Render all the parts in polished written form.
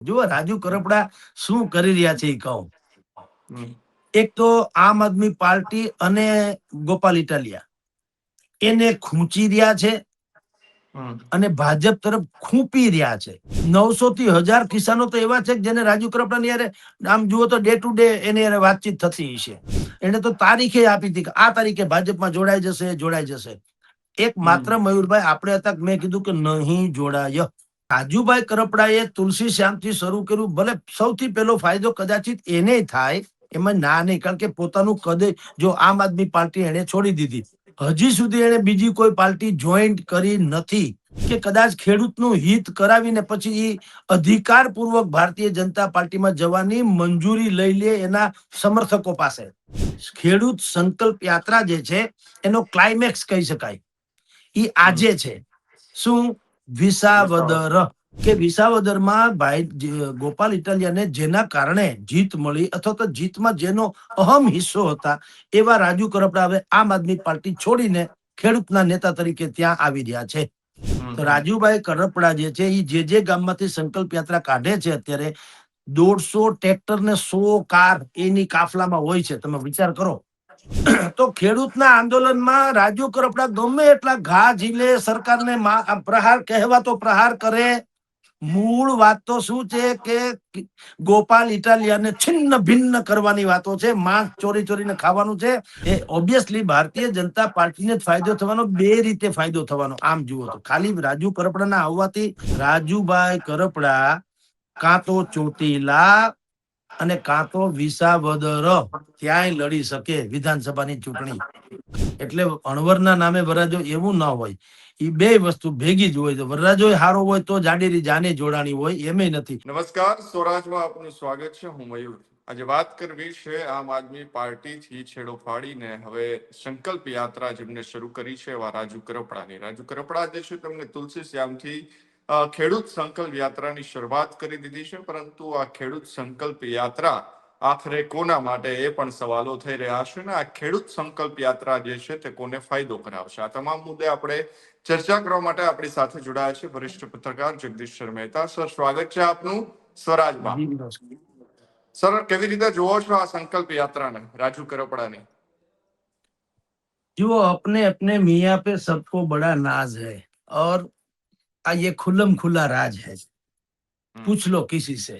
જુઓ રાજુ કરપડા શું કરી રહ્યા છે એ કહું. હમ. એક તો આમ આદમી પાર્ટી અને ગોપાલ ઇટાલિયા એને ખૂંચી રહ્યા છે હમ. અને ભાજપ તરફ ખૂંપી રહ્યા છે. 900 થી 1000 કિસાનો તો એવા છે કે જેને રાજુ કરપડાની યારે આમ જુઓ તો ડે ટુ ડે એની યારે વાતચીત થતી છે. એને તો તારીખે આપી હતી કે આ તારીખે ભાજપમાં જોડાઈ જશે. એક માત્ર મયુરભાઈ આપણે હતા મેં કીધું કે નહીં જોડાય. રાજુભાઈ કરપડાએ તુલસી શ્યામથી શરૂ કર્યું, ભલે સૌથી પહેલો ફાયદો કદાચિત એને થાય, એમાં ના નહીં, કારણ કે પોતાનું કદ જો આમ આદમી પાર્ટી એને છોડી દીધી, હજી સુધી એને બીજી કોઈ પાર્ટી જોઈન્ટ કરી નથી કે કદાચ ખેડૂતનું હિત કરાવીને પછી એ અધિકારપૂર્વક ભારતીય જનતા પાર્ટીમાં જવાની મંજૂરી લઈ લે એના સમર્થકો પાસે. ખેડૂત સંકલ્પ યાત્રા જે છે એનો ક્લાઇમેક્સ કહી શકાય એ આજે છે. શું? વિસાવદર કે વિસાવદરમાં ભાઈ ગોપાલ ઇટાલિયાને જેના કારણે જીત મળી અથવા તો જીતમાં જેનો અહમ હિસ્સો હતા એવા રાજુ કરપડા હવે આમ આદમી પાર્ટી છોડીને ખેડૂતના નેતા તરીકે ત્યાં આવી રહ્યા છે. તો રાજુભાઈ કરપડા જે છે એ જે ગામમાંથી સંકલ્પ યાત્રા કાઢે છે અત્યારે 150 ટ્રેક્ટર ને 100 કાર એની કાફલામાં હોય છે. તમે વિચાર કરો. તો ખેડૂતના આંદોલનમાં રાજુ કરપડા ગમે એટલા ઘા ઝીલે, સરકારને પ્રહાર કહેવા તો પ્રહાર કરે. મૂળ વાત તો શું છે કે ગોપાલ ઇટાલિયાને છિન્ન ભિન્ન કરવાની વાતો છે, માંસ ચોરીને ખાવાનું છે. એ ઓબ્વિયસલી ભારતીય જનતા પાર્ટીને જ ફાયદો થવાનો, બે રીતે ફાયદો થવાનો. આમ જુઓ તો ખાલી રાજુ કરપડાના આવવાથી રાજુભાઈ કરપડા કાં તો ચોટીલા અને કાં તો વિસાવદર ક્યાંય લડી શકે વિધાનસભાની ચૂંટણી. એટલે અણવરના નામે વરરાજો એવું ના હોય, એ બે વસ્તુ ભેગી જ હોય. તો વરરાજો હારો હોય તો જાડેરી જાને જોડાણી હોય, એમ નથી. નમસ્કાર, સ્વરાજમાં આપનું સ્વાગત છે. હું મયુર. આજે વાત કરવી છે આમ આદમી પાર્ટીથી છેડો ફાડીને હવે સંકલ્પ યાત્રા જેમને શરૂ કરી છે એવા રાજુ કરપડાની. રાજુ કરપડા જે છે તમને તુલસી શ્યામથી ખેડૂત સંકલ્પ યાત્રાની શરૂઆત કરી દીધી છે, પરંતુ આ ખેડૂત સંકલ્પ યાત્રા આખરે કોના માટે એ પણ સવાલો થઈ રહ્યા છે ને આ ખેડૂત સંકલ્પ યાત્રા જે છે તે કોને ફાયદો કરાવશે, આ તમામ મુદ્દે આપણે ચર્ચા કરવા માટે આપણી સાથે જોડાયા છે વરિષ્ઠ પત્રકાર જગદીશ મહેતા. સર, સ્વાગત છે આપનું સ્વરાજમાં. સર, કેવી રીતે જોવો છો આ સંકલ્પ યાત્રાને રાજુ કરપડાની? जो अपने अपने मियाँ पे सबको बड़ा नाज है और ये खुल्लम खुला राज है. पूछ लो किसी से.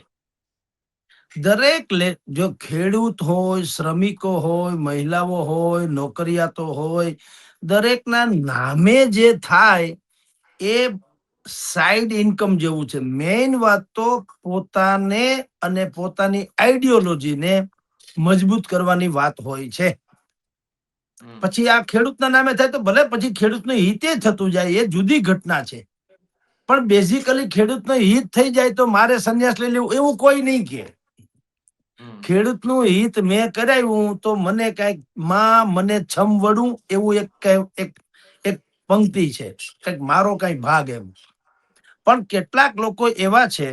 દરેક જો ખેડૂત હોય, શ્રમિકો હોય, મહિલાઓ હોય, નોકરિયાતો હોય, દરેકના નામે જે થાય એ સાઈડ ઇન્કમ જેવું છે. મેઇન વાત તો પોતાને અને પોતાની આઈડિયોલોજીને મજબૂત કરવાની વાત હોય છે. પછી આ ખેડૂતના નામે થાય તો ભલે પછી ખેડૂતનું હિતે થતું જાય, એ જુદી ઘટના છે. પણ બેઝિકલી ખેડૂતનું હિત થઈ જાય તો મારે સંન્યાસ લઈ લેવું એવું કોઈ નહીં કે. ખેડૂતનું હિત મેં કરાવ્યું તો મને કઈક માં મને છમ વડું એવું એક પંક્તિ છે, કઈક મારો કઈ ભાગ એમ. પણ કેટલાક લોકો એવા છે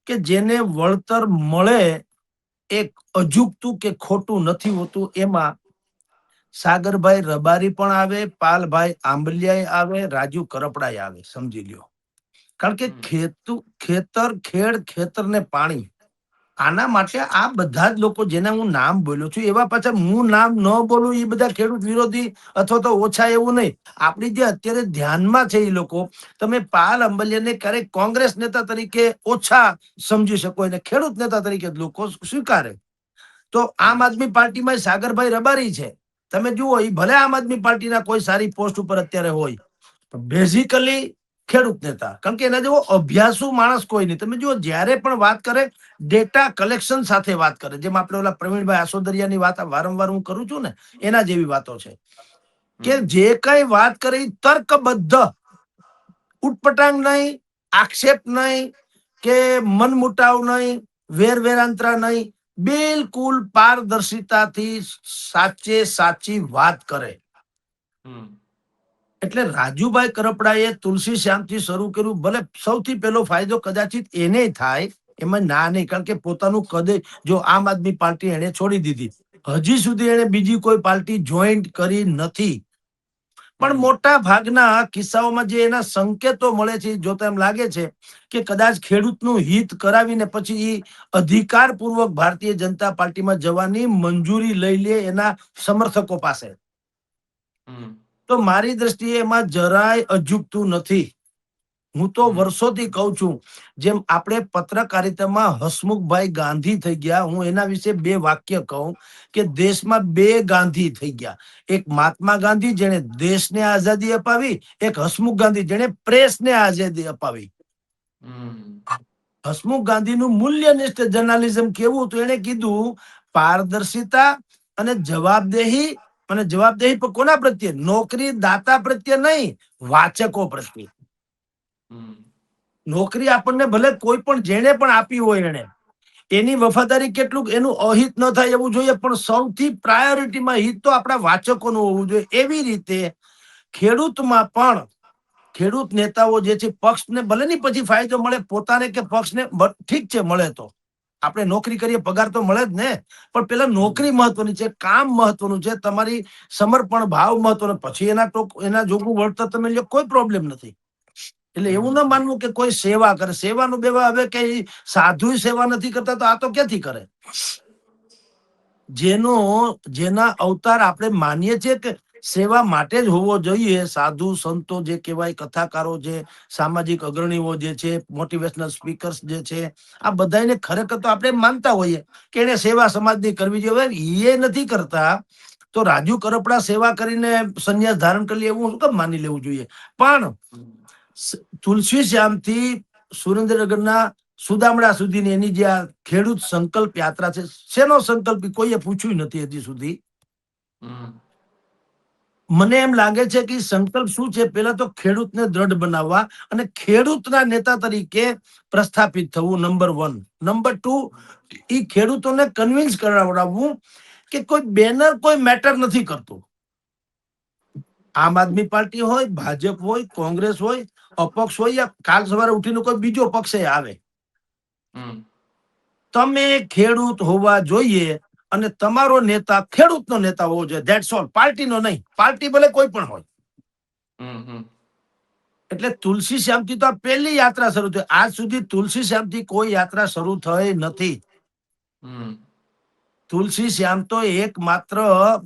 કે જેને વળતર મળે એક અજુગતું કે ખોટું નથી હોતું. એમાં સાગરભાઈ રબારી પણ આવે, પાલભાઈ આંબલિયા આવે, રાજુ કરપડા આવે, સમજી લ્યો. કારણ કે ખેતર ને પાણી, આના માટે આ બધા જ લોકો જેના હું નામ બોલ્યો છું એવા પાછા હું નામ ન બોલું એ બધા ખેડૂત વિરોધી અથવા તો ઓછા એવું નહીં. આપણી જે અત્યારે ધ્યાનમાં છે એ લોકો, તમે પાલ અંબલિયાને ક્યારેક કોંગ્રેસ નેતા તરીકે ઓછા સમજી શકો એને ખેડૂત નેતા તરીકે લોકો સ્વીકારે. તો આમ આદમી પાર્ટીમાં સાગરભાઈ રબારી છે, તમે જુઓ એ ભલે આમ આદમી પાર્ટીના કોઈ સારી પોસ્ટ ઉપર અત્યારે હોય, બેઝિકલી ખેડૂત નેતા. કારણ કે એના જેવો અભ્યાસુ માણસ કોઈ નહીં. તમે જુઓ જ્યારે પણ વાત કરે ડેટા કલેક્શન સાથે વાત કરે, જેમ આપણે ઓલા પ્રવીણભાઈ આસોદરિયાની વાત વારંવાર હું કરું છું ને, એના જેવી વાતો છે કે જે કઈ વાત કરે તર્કબદ્ધ, ઉટપટાંગ નહીં, આક્ષેપ નહીં કે મનમુટાવ નહીં, વેરવેરાંતરા નહીં, બિલકુલ પારદર્શિતાથી સાચી વાત કરે. એટલે રાજુભાઈ કરપડાએ તુલસી શ્યામથી શરૂ કર્યું, ભલે સૌથી પહેલો ફાયદો કદાચિત એને થાય, એમાં ના નહીં, કારણ કે પોતાનું કદ જો આમ આદમી પાર્ટી એને છોડી દીધી, હજી સુધી એને બીજી કોઈ પાર્ટી જોઈન્ટ કરી નથી. પણ મોટા ભાગના કિસ્સાઓમાં જે એના સંકેતો મળે છે જોતા એમ લાગે છે કે કદાચ ખેડૂતનું હિત કરાવીને પછી એ અધિકારપૂર્વક ભારતીય જનતા પાર્ટીમાં જવાની મંજૂરી લઈ લે એના સમર્થકો પાસે. તો મારી દ્રષ્ટિએ એમાં જરાય અજુગતું નથી. હું તો વર્ષોથી કહું છું, જેમ આપણે પત્રકારિતામાં હસમુખભાઈ ગાંધી થઈ ગયા, હું એના વિશે 2 વાક્ય કહું કે દેશમાં 2 ગાંધી થઈ ગયા. એક મહાત્મા ગાંધી જેણે દેશને આઝાદી અપાવી, એક હસમુખ ગાંધી જેણે પ્રેસને આઝાદી અપાવી. હસમુખ ગાંધીનું મૂલ્યનિષ્ઠ જર્નાલિઝમ કેવું હતું, એને કીધું પારદર્શિતા અને જવાબદેહી પણ કોના પ્રત્યે? નોકરી દાતા પ્રત્યે નહીં, વાચકો પ્રત્યે. નોકરી આપણને ભલે કોઈ પણ જેને પણ આપી હોય એને એની વફાદારી કેટલું, એનું અહિત ન થાય એવું જોઈએ, પણ સૌથી પ્રાયોરિટીમાં હિત તો આપણા વાચકોનું હોવું જોઈએ. એવી રીતે ખેડૂતમાં પણ ખેડૂત નેતાઓ જે છે પક્ષને ભલે ની પછી ફાયદો મળે પોતાને કે પક્ષને, ઠીક છે મળે તો આપણે નોકરી કરીએ પગાર તો મળે જ ને, પણ પેલા નોકરી મહત્વની છે, કામ મહત્વનું છે, તમારી સમર્પણ ભાવ મહત્વનો, પછી એના જોગું વળતર તમે લ્યો, કોઈ પ્રોબ્લેમ નથી. એટલે એવું ના માનવું કે કોઈ સેવા કરે, સેવાનું બેવા હવે કઈ સાધુ સેવા નથી કરતા તો આ તો ક્યાંથી કરે? જેના અવતાર આપણે માનીએ છીએ કે સેવા માટે જ હોવો જોઈએ, સાધુ સંતો જે કહેવાય, કથાકારો છે, સામાજિક અગ્રણીઓ જે છે, મોટિવેશનલ સ્પીકર્સ જે છે, આ બધાને ખરેખર તો આપણે માનતા હોઈએ કે એને સેવા સમાજની કરવી જોઈએ. એ નથી કરતા તો રાજુ કરપડા સેવા કરીને સંન્યાસ ધારણ કરી લે એવું શું કેમ માની લેવું જોઈએ? પણ તુલસી શ્યામથી સુરેન્દ્રનગરના સુદામડા સુધીની એની જે આ ખેડૂત સંકલ્પ યાત્રા છે, શેનો સંકલ્પ કોઈએ પૂછ્યું નથી હજી સુધી. મને એમ લાગે છે કે સંકલ્પ શું છે? પેલા તો ખેડૂતને દ્રઢ બનાવવા અને ખેડૂતના નેતા તરીકે પ્રસ્થાપિત થવું, નંબર 1. નંબર 2, એ ખેડૂતોને કન્વિન્સ કરાવડાવવું કે કોઈ બેનર કોઈ મેટર નથી કરતું. આમ આદમી પાર્ટી હોય, ભાજપ હોય, કોંગ્રેસ હોય, અપક્ષ હોય, યા કાલ સવારે ઉઠીને કોઈ બીજો પક્ષ આવે, તમે ખેડૂત હોવા જોઈએ અને તમારો નેતા ખેડૂતનો નેતા હોવો જોઈએ. That's all. પાર્ટીનો નહીં. પાર્ટી ભલે કોઈ પણ હોય. એટલે તુલસી શ્યામથી તો આ પહેલી યાત્રા શરૂ થઈ. આજ સુધી તુલસી શ્યામથી કોઈ યાત્રા શરૂ થઈ નથી. તુલસી શ્યામ તો એકમાત્ર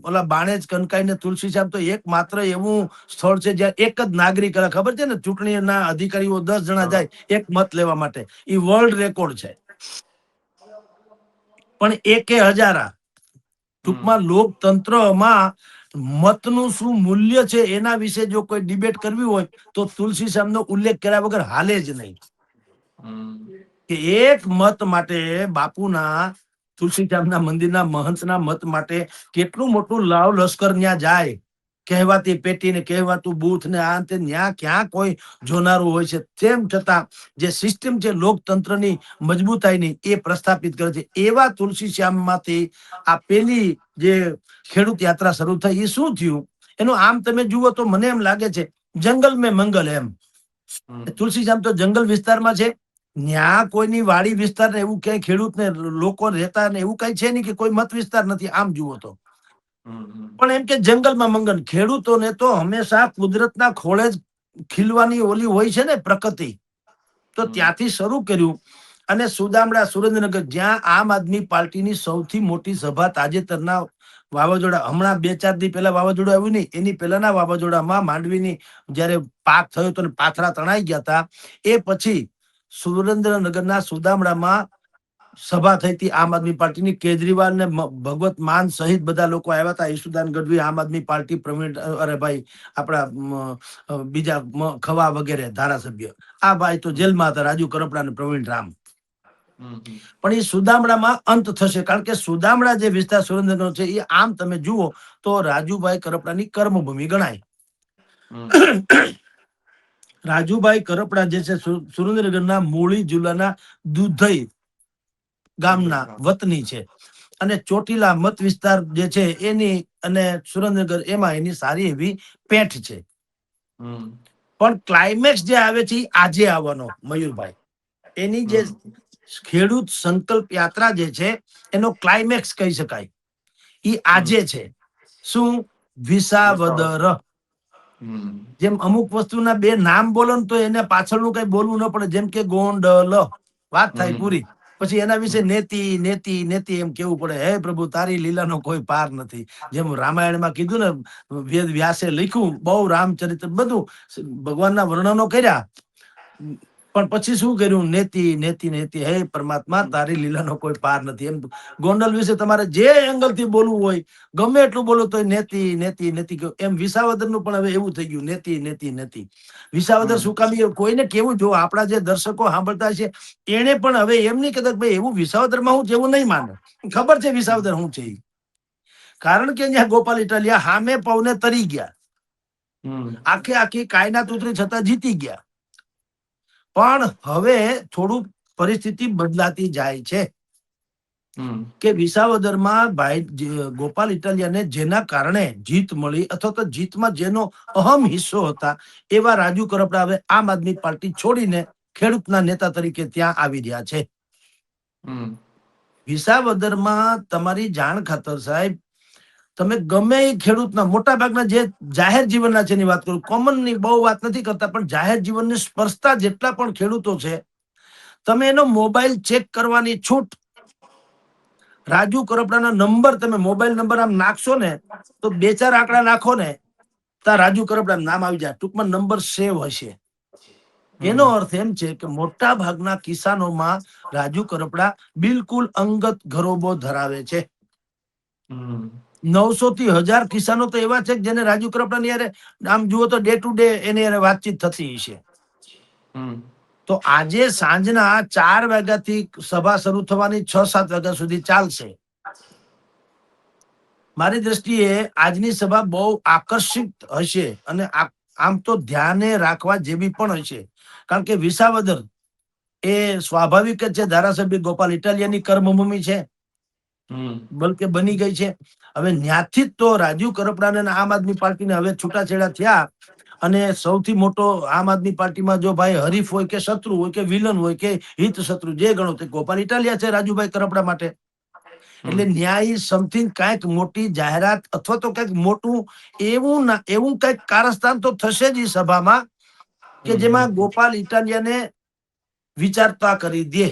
ઓલા બાણેજ કનકાઈને તુલસી શ્યામ તો એકમાત્ર એવું સ્થળ છે જ્યાં એક જ નાગરિક, ખબર છે ને, ચૂંટણીના અધિકારીઓ 10 જણા જાય એક મત લેવા માટે. એ વર્લ્ડ રેકોર્ડ છે. પણ એકે હજારા, ટૂંકમાં લોકતંત્રમાં મતનું શું મૂલ્ય છે એના વિશે જો કોઈ ડિબેટ કરવી હોય તો તુલસી શ્યામનો ઉલ્લેખ કર્યા વગર હાલે જ નહીં. કે એક મત માટે બાપુના, તુલસી શ્યામના મંદિરના મહંતના મત માટે કેટલું મોટું લાવ લશ્કર ત્યાં જાય, કહેવાતી પેટી ને કહેવાતું બૂથ ને આ તે, ત્યાં ક્યાં કોઈ જોનારું હોય છે? તેમ છતાં જે સિસ્ટમ છે લોકતંત્રની મજબૂતાઈની, એ પ્રસ્થાપિત કરે છે. એવા તુલસી શ્યામમાંથી આ પેલી જે ખેડૂત યાત્રા શરૂ થઈ, એ શું થયું એનું આમ તમે જુઓ તો મને એમ લાગે છે જંગલ મેં મંગલ. એમ તુલસી શ્યામ તો જંગલ વિસ્તારમાં છે, ત્યાં કોઈની વાડી વિસ્તાર ને એવું ક્યાંય ખેડૂતને લોકો રહેતા ને એવું કઈ છે નહીં કે કોઈ મત વિસ્તાર નથી આમ જુઓ તો. પણ એમ કે જંગલમાં મંગન, ખેડૂતોને તો હંમેશા કુદરતના ખોળે જ ખીલવાની ઓલી હોય છે ને પ્રકૃતિ, તો ત્યાંથી શરૂ કર્યું. અને સુદામડા, સુરેન્દ્રનગર, જ્યાં આમ આદમી પાર્ટીની સૌથી મોટી સભા તાજેતરના વાવાઝોડા, હમણાં 2-4 દી પહેલા વાવાઝોડું આવ્યું નહીં, એની પહેલાના વાવાઝોડામાં માંડવીની જયારે પાક થયો તો પાથરા તણાઈ ગયા હતા, એ પછી સુરેન્દ્રનગરના સુદામડામાં સભા થઈ હતી આમ આદમી પાર્ટીની. કેજરીવાલ ને ભગવત માન સહિત બધા લોકો આવ્યા હતા. ઈશુદાન ગઢવી આમ આદમી પાર્ટી, પ્રવીણ, અરે ભાઈ આપણા બીજા ખવા વગેરે ધારાસભ્ય, આ ભાઈ તો જેલમાં હતા, રાજુ કરપડા અને પ્રવીણ રામ. પણ એ સુદામડામાં અંત થશે, કારણ કે સુદામડા જે વિસ્તાર સુરેન્દ્રનગર છે એ આમ તમે જુઓ તો રાજુભાઈ કરપડાની કર્મભૂમિ ગણાય. રાજુભાઈ કરપડા જે છે સુરેન્દ્રનગરના મૂળી જિલ્લાના દુધઈ ગામના વતની છે, અને ચોટીલા મત વિસ્તાર જે છે એની અને સુરેન્દ્રનગર એમાં એની સારી એવી પેઠ છે. પણ ક્લાઇમેક્સ જે આવે છે એ આજે આવવાનો મયુરભાઈ. એની જે ખેડૂત સંકલ્પ યાત્રા જે છે એનો ક્લાઇમેક્સ કહી શકાય એ આજે છે. શું? વિસાવદર. જેમ અમુક વસ્તુના બે નામ બોલો ને તો એને પાછળનું કઈ બોલવું ન પડે, જેમ કે ગોંડલ વાત થાય પૂરી, પછી એના વિશે નેતિ નેતિ નેતિ એમ કેવું પડે. હે પ્રભુ, તારી લીલાનો કોઈ પાર નથી. જેમ રામાયણમાં કીધું ને, વેદ વ્યાસે લખ્યું બહુ, રામચરિત્ર બધું ભગવાનના વર્ણનો કર્યા, પણ પછી શું કર્યું? નેતિ નેતિ નેતિ. હે પરમાત્મા, તારી લીલાનો કોઈ પાર નથી. એમ ગોંડલ વિશે તમારે જે એંગલ થી બોલવું હોય, ગમે એટલું બોલો તો નેતિ નેતિ નેતિ. એમ વિસાવદર નું પણ હવે એવું થઈ ગયું, નેતિ નેતિ નેતિ. વિસાવદર શું કામ? કોઈને કેવું, જો આપણા જે દર્શકો સાંભળતા છે એને પણ હવે એમ નહીં કહેતા ભાઈ એવું વિસાવદરમાં હું જેવું નહીં માને. ખબર છે વિસાવદર હું છે, કારણ કે અહીંયા ગોપાલ ઇટાલિયા હામે પવને તરી ગયા, આખે આખી કાયનાત ઉતરી છતાં જીતી ગયા. પણ હવે થોડું પરિસ્થિતિ બદલાતી જાય છે કે વિસાવદરમાં ભાઈ ગોપાલ ઇટાલિયાને જેના કારણે જીત મળી, અથવા તો જીતમાં જેનો અહમ હિસ્સો હતા, એવા રાજુ કરપડા હવે આમ આદમી પાર્ટી છોડીને ખેડૂતના નેતા તરીકે ત્યાં આવી રહ્યા છે. વિસાવદરમાં તમારી જાણ ખાતર સાહેબ, તમે ગમે એ ખેડૂતના, મોટા ભાગના જે જાહેર જીવનના છે એની વાત કરું, કોમન ની બહુ વાત નથી કરતા, પણ જાહેર જીવનને સ્પર્શતા જેટલા પણ ખેડૂતો છે, તમે એનો મોબાઈલ ચેક કરવાની છૂટ. રાજુ કરપડાના નંબર, તમે મોબાઈલ નંબર આમ નાખશો ને તો 2-4 આંકડા નાખો ને, ત્યાં રાજુ કરપડા નામ આવી જાય. ટૂંકમાં નંબર સેવ હશે. એનો અર્થ એમ છે કે મોટા ભાગના કિસાનોમાં રાજુ કરપડા બિલકુલ અંગત ઘરોબો ધરાવે છે. 900 થી 1000 કિસાનો તો એવા છે જેને રાજુ કરપડાની યારે આમ જુઓ તો ડે ટુ ડે એની યારે વાતચીત થતી છે. તો આજે સાંજના 4 વાગ્યાથી સભા શરૂ થવાની 6-7 વાગ્યા સુધી ચાલશે. મારી દ્રષ્ટિએ આજની સભા બહુ આકર્ષિત હશે અને આમ તો ધ્યાને રાખવા જેવી પણ હશે, કારણ કે વિસાવદર એ સ્વાભાવિક જ છે, ધારાસભ્ય ગોપાલ ઇટાલિયાની કર્મભૂમિ છે, બલકે બની ગઈ છે. હવે ન્યાથી જ તો રાજુ કરપડાને આમ આદમી પાર્ટીને હવે છૂટાછેડા થયા, અને સૌથી મોટો આમ આદમી પાર્ટીમાં જો ભાઈ હરીફ હોય કે શત્રુ હોય કે વિલન હોય કે હિત શત્રુ જે ગણો તે ગોપાલ ઇટાલિયા છે રાજુભાઈ કરપડા માટે. એટલે ન્યાય સમથિંગ કાંઈક મોટી જાહેરાત અથવા તો કંઈક મોટું એવું કંઈક કારસ્તાન તો થશે જ સભામાં કે જેમાં ગોપાલ ઇટાલિયાને વિચારતા કરી દે.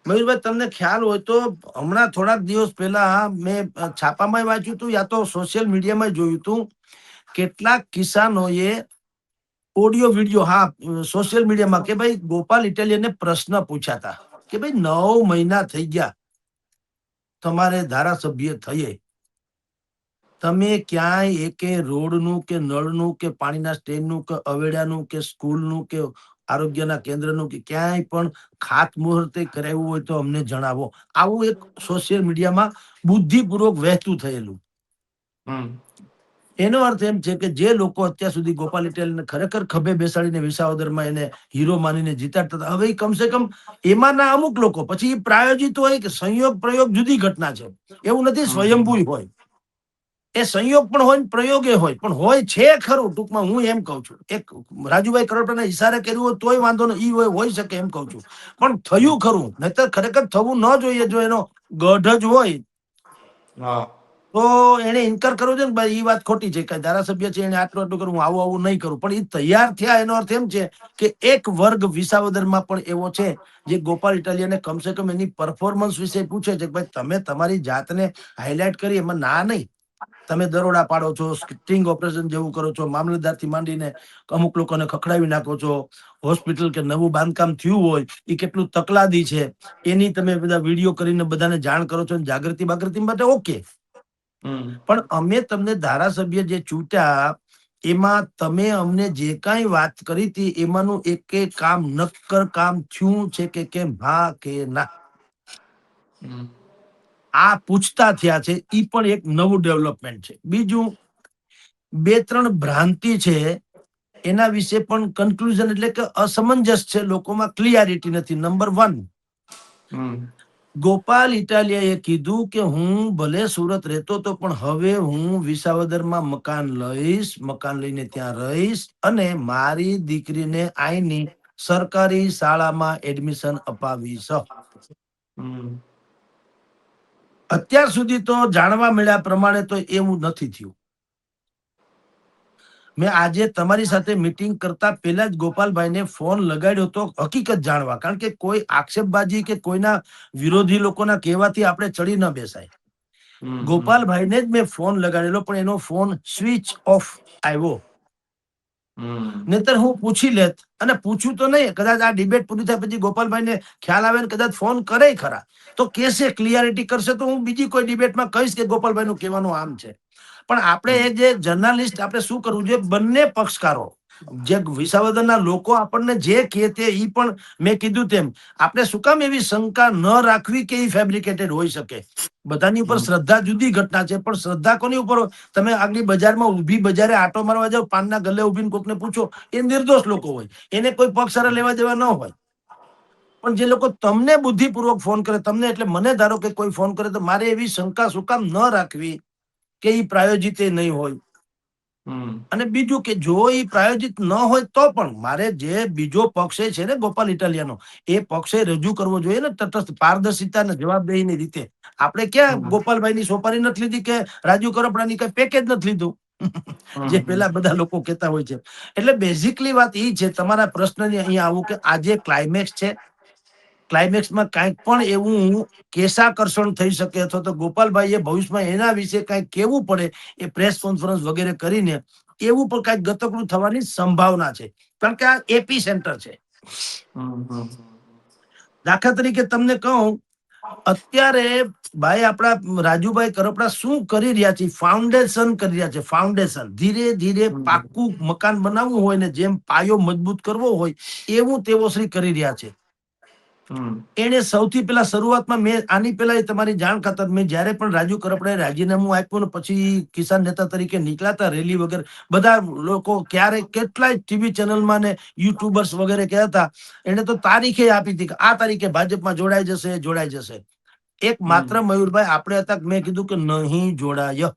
મયુરભાઈ, તમને ખ્યાલ હોય તો હમણાં થોડાક દિવસ પહેલા મેં છાપામાં વાંચ્યું હતું, યા તો સોશિયલ મીડિયામાં જોયું હતું, કેટલાક કિસાનોએ ઓડિયો વિડીયો, સોશિયલ મીડિયામાં, કે ભાઈ ગોપાલ ઇટાલિયાને પ્રશ્ન પૂછ્યા હતા કે ભાઈ 9 મહિના થઈ ગયા તમારે ધારાસભ્ય થયે, તમે ક્યાંય એકે રોડનું કે નળનું કે પાણીના સ્ટેન્ડનું કે અવેડાનું કે સ્કૂલનું કે આરોગ્યના કેન્દ્રનું કે ક્યાંય પણ ખાતમુહૂર્તે કરાવ્યું હોય તો અમને જણાવો. આવું એક સોશિયલ મીડિયામાં બુદ્ધિપૂર્વક વહેતું થયેલું. એનો અર્થ એમ છે કે જે લોકો અત્યાર સુધી ગોપાલ ઇટાલિયાને ખરેખર ખભે બેસાડીને વિસાવદરમાં એને હીરો માનીને જીતાડતા હતા, હવે કમસે કમ એમાંના અમુક લોકો, પછી પ્રાયોજિત હોય કે સંયોગ પ્રયોગ જુદી ઘટના છે, એવું નથી સ્વયંભૂ હોય, એ સંયોગ પણ હોય પ્રયોગે હોય, પણ હોય છે ખરું. ટૂંકમાં હું એમ કઉ છું, એક રાજુભાઈ કરપડાના ઈશારે કર્યું હોય તોય વાંધો નહીં, ઈ હોય શકે એમ કઉ છું, પણ થયું ખરું. નહીતર ખરેખર થવું ન જોઈએ. જો એનો ગઢ જ હોય તો એને ઇન્કાર કરવો છે ને ભાઈ, એ વાત ખોટી છે કે ધારાસભ્ય છે એને આટલું આટલું કરું, હું આવું નહીં કરું, પણ એ તૈયાર થયા. એનો અર્થ એમ છે કે એક વર્ગ વિસાવદરમાં પણ એવો છે જે ગોપાલ ઇટાલિયાને કમસે કમ એની પરફોર્મન્સ વિશે પૂછે છે કે ભાઈ તમે તમારી જાતને હાઇલાઇટ કરી, એમાં ના નહીં. તમે દરોડા પાડો છો, સ્ટિંગ ઓપરેશન જેવું કરો છો, મામલતદારથી માંડીને અમુક લોકોને ખખડાવી નાખો છો, હોસ્પિટલ કે નવું બાંધકામ થયું હોય એ કેટલું તકલાદી છે એની તમે બધા વિડીયો કરીને બધાને જાણ કરો છો, જાગૃતિ માટે ઓકે. પણ અમે તમને ધારાસભ્ય જે ચૂંટ્યા એમાં તમે અમને જે કાંઈ વાત કરી હતી એમાંનું એક કામ, નક્કર કામ થયું છે કે કેમ? હા કે ના? આ પૂછતા થયા છે, એ પણ એક નવું ડેવલપમેન્ટ છે. બીજું, 2-3 ભ્રાંતિ છે એના વિશે પણ કન્ક્લુઝન, એટલે કે અસમંજસ છે, લોકોમાં ક્લિયરિટી નથી. નંબર 1, ગોપાલ ઇટાલિયાએ કીધું કે હું ભલે સુરત રહેતો હતો, પણ હવે હું વિસાવદરમાં મકાન લઈશ, મકાન લઈને ત્યાં રહીશ અને મારી દીકરીને અહીંની સરકારી શાળામાં એડમિશન અપાવીશ. અત્યાર સુધી તો જાણવા મળ્યા પ્રમાણે તો એવું નથી થયું. મેં આજે તમારી સાથે મીટિંગ કરતા પહેલા જ ગોપાલભાઈને ફોન લગાડ્યો હતો હકીકત જાણવા, કારણ કે કોઈ આક્ષેપબાજી કે કોઈના વિરોધી લોકોના કહેવાથી આપણે ચડી ન બેસાય. ગોપાલભાઈને જ મેં ફોન લગાડેલો, પણ એનો ફોન સ્વિચ ઓફ આવ્યો. નહીતર હું પૂછી લેત, અને પૂછું તો નહીં, કદાચ આ ડિબેટ પૂરી થાય પછી ગોપાલભાઈને ખ્યાલ આવે ને કદાચ ફોન કરે ખરા તો કેસે, ક્લિયરિટી કરશે તો હું બીજી કોઈ ડિબેટમાં કહીશ કે ગોપાલભાઈનું કહેવાનું આમ છે. પણ આપણે જે જર્નાલિસ્ટ, આપણે શું કરવું જોઈએ, બંને પક્ષકારો, જે વિસાવદરના લોકો આપણને જે કહે તે, ઈ પણ મેં કીધું તેમ આપણે શું કામ એવી શંકા ન રાખવી કે ઈ ફેબ્રિકેટેડ હોઈ શકે. બધાની ઉપર શ્રદ્ધા જુદી ઘટના છે, પણ શ્રદ્ધા કોની ઉપર? તમે આગલી બજારમાં ઊભી બજારે આટો મારવા જાવ, પાનના ગલ્લે ઊભીને કોકને પૂછો, એ નિર્દોષ લોકો હોય, એને કોઈ પક્ષ લેવા દેવા ન હોય. પણ જે લોકો તમને બુદ્ધિપૂર્વક ફોન કરે, તમને એટલે મને ધારો કે કોઈ ફોન કરે તો મારે એવી શંકા શું કામ ન રાખવી કે ઈ પ્રાયોજિત નહીં હોય. અને બીજું કે જો એ પ્રાયોજિત ન હોય તો પણ મારે જે બીજો પક્ષે છે ને ગોપાલ ઇટાલિયાનો, એ પક્ષે રજૂ કરવો જોઈએ ને તટસ્થ, પારદર્શિતા અને જવાબદેહીની રીતે. આપણે ક્યાં ગોપાલભાઈની સોપારી નથી લીધી કે રાજુ કરપડાની કઈ પેકેજ નથી લીધું, જે પેલા બધા લોકો કહેતા હોય છે. એટલે બેઝિકલી વાત એ છે, તમારા પ્રશ્નની અહીંયા આવું કે આજે ક્લાઇમેક્સ છે, ક્લાઇમેક્સમાં કાંઈક પણ એવું કેસાકર્ષણ થઈ શકે, અથવા તો ગોપાલભાઈએ ભવિષ્યમાં એના વિશે કાંઈક કહેવું પડે, એ પ્રેસ કોન્ફરન્સ વગેરે કરીને એવું પણ કાંઈક ગતકડું થવાની સંભાવના છે, કારણ કે આ એપી સેન્ટર છે. દાખલા તરીકે તમને કહું, અત્યારે ભાઈ આપણા રાજુભાઈ કરપડા શું કરી રહ્યા છે? ફાઉન્ડેશન કરી રહ્યા છે. ફાઉન્ડેશન ધીરે ધીરે પાક્કું મકાન બનાવવું હોય ને જેમ પાયો મજબૂત કરવો હોય એવું તેઓ શ્રી કરી રહ્યા છે. એને સૌથી પહેલા શરૂઆતમાં મેં આની પહેલા તમારી જાણ ખાતર મેં જયારે પણ રાજુ કરપડાએ રાજીનામું આપ્યું ને પછી કિસાન નેતા તરીકે નીકળ્યા રેલી વગેરે, બધા લોકો ક્યારે કેટલાય ટીવી ચેનલમાં ને યુટ્યુબર્સ વગેરે કહેતા હતા, એને તો તારીખે આપી હતી કે આ તારીખે ભાજપમાં જોડાઈ જશે, જોડાઈ જશે. એક માત્ર મયુરભાઈ આપણે હતા, મેં કીધું કે નહીં જોડાય.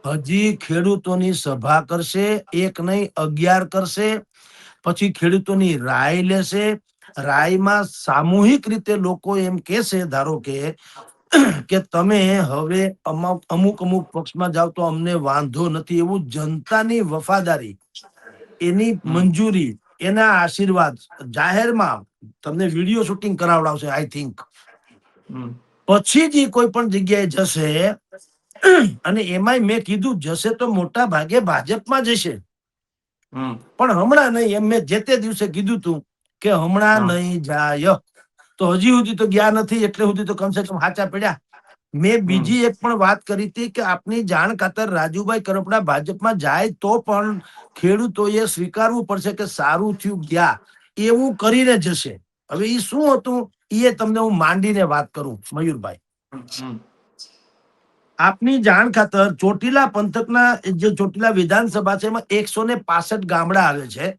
હજી ખેડૂતોની સભા કરશે, એક નહીં 11 કરશે, પછી ખેડૂતોની રાય લેશે. રાયમાં સામૂહિક રીતે લોકો એમ કહેશે, ધારો કે તમે હવે અમુક પક્ષમાં જાવ તો અમને વાંધો નથી, એવું જનતાની વફાદારી, એની મંજૂરી, એના આશીર્વાદ જાહેરમાં તમને વિડીયો શૂટિંગ કરાવડાવશે આઈ થિંક. પછી જ કોઈ પણ જગ્યાએ જશે, અને એમાંય મેં કીધું જશે તો મોટા ભાગે ભાજપમાં જશે, પણ હમણાં નહીં. એમ મેં જે તે દિવસે કીધું તું કે હમણાં નહીં જાય. તો હજી સુધી તો ગયા નથી, એટલે સુધી તો કમસે કમ હાચા પડ્યા. મેં બીજી એક પણ વાત કરી હતી કે આપની જાણ ખાતર રાજુભાઈ કરપડા ભાજપમાં જાય તો પણ ખેડૂતોએ સ્વીકારવું પડશે કે સારું થયું ગયા, એવું કરીને જશે. હવે એ શું હતું એ તમને હું માંડીને વાત કરું મયુરભાઈ. આપની જાણ ખાતર ચોટીલા પંથકના જે ચોટીલા વિધાનસભા છે એમાં 165 ગામડા આવે છે.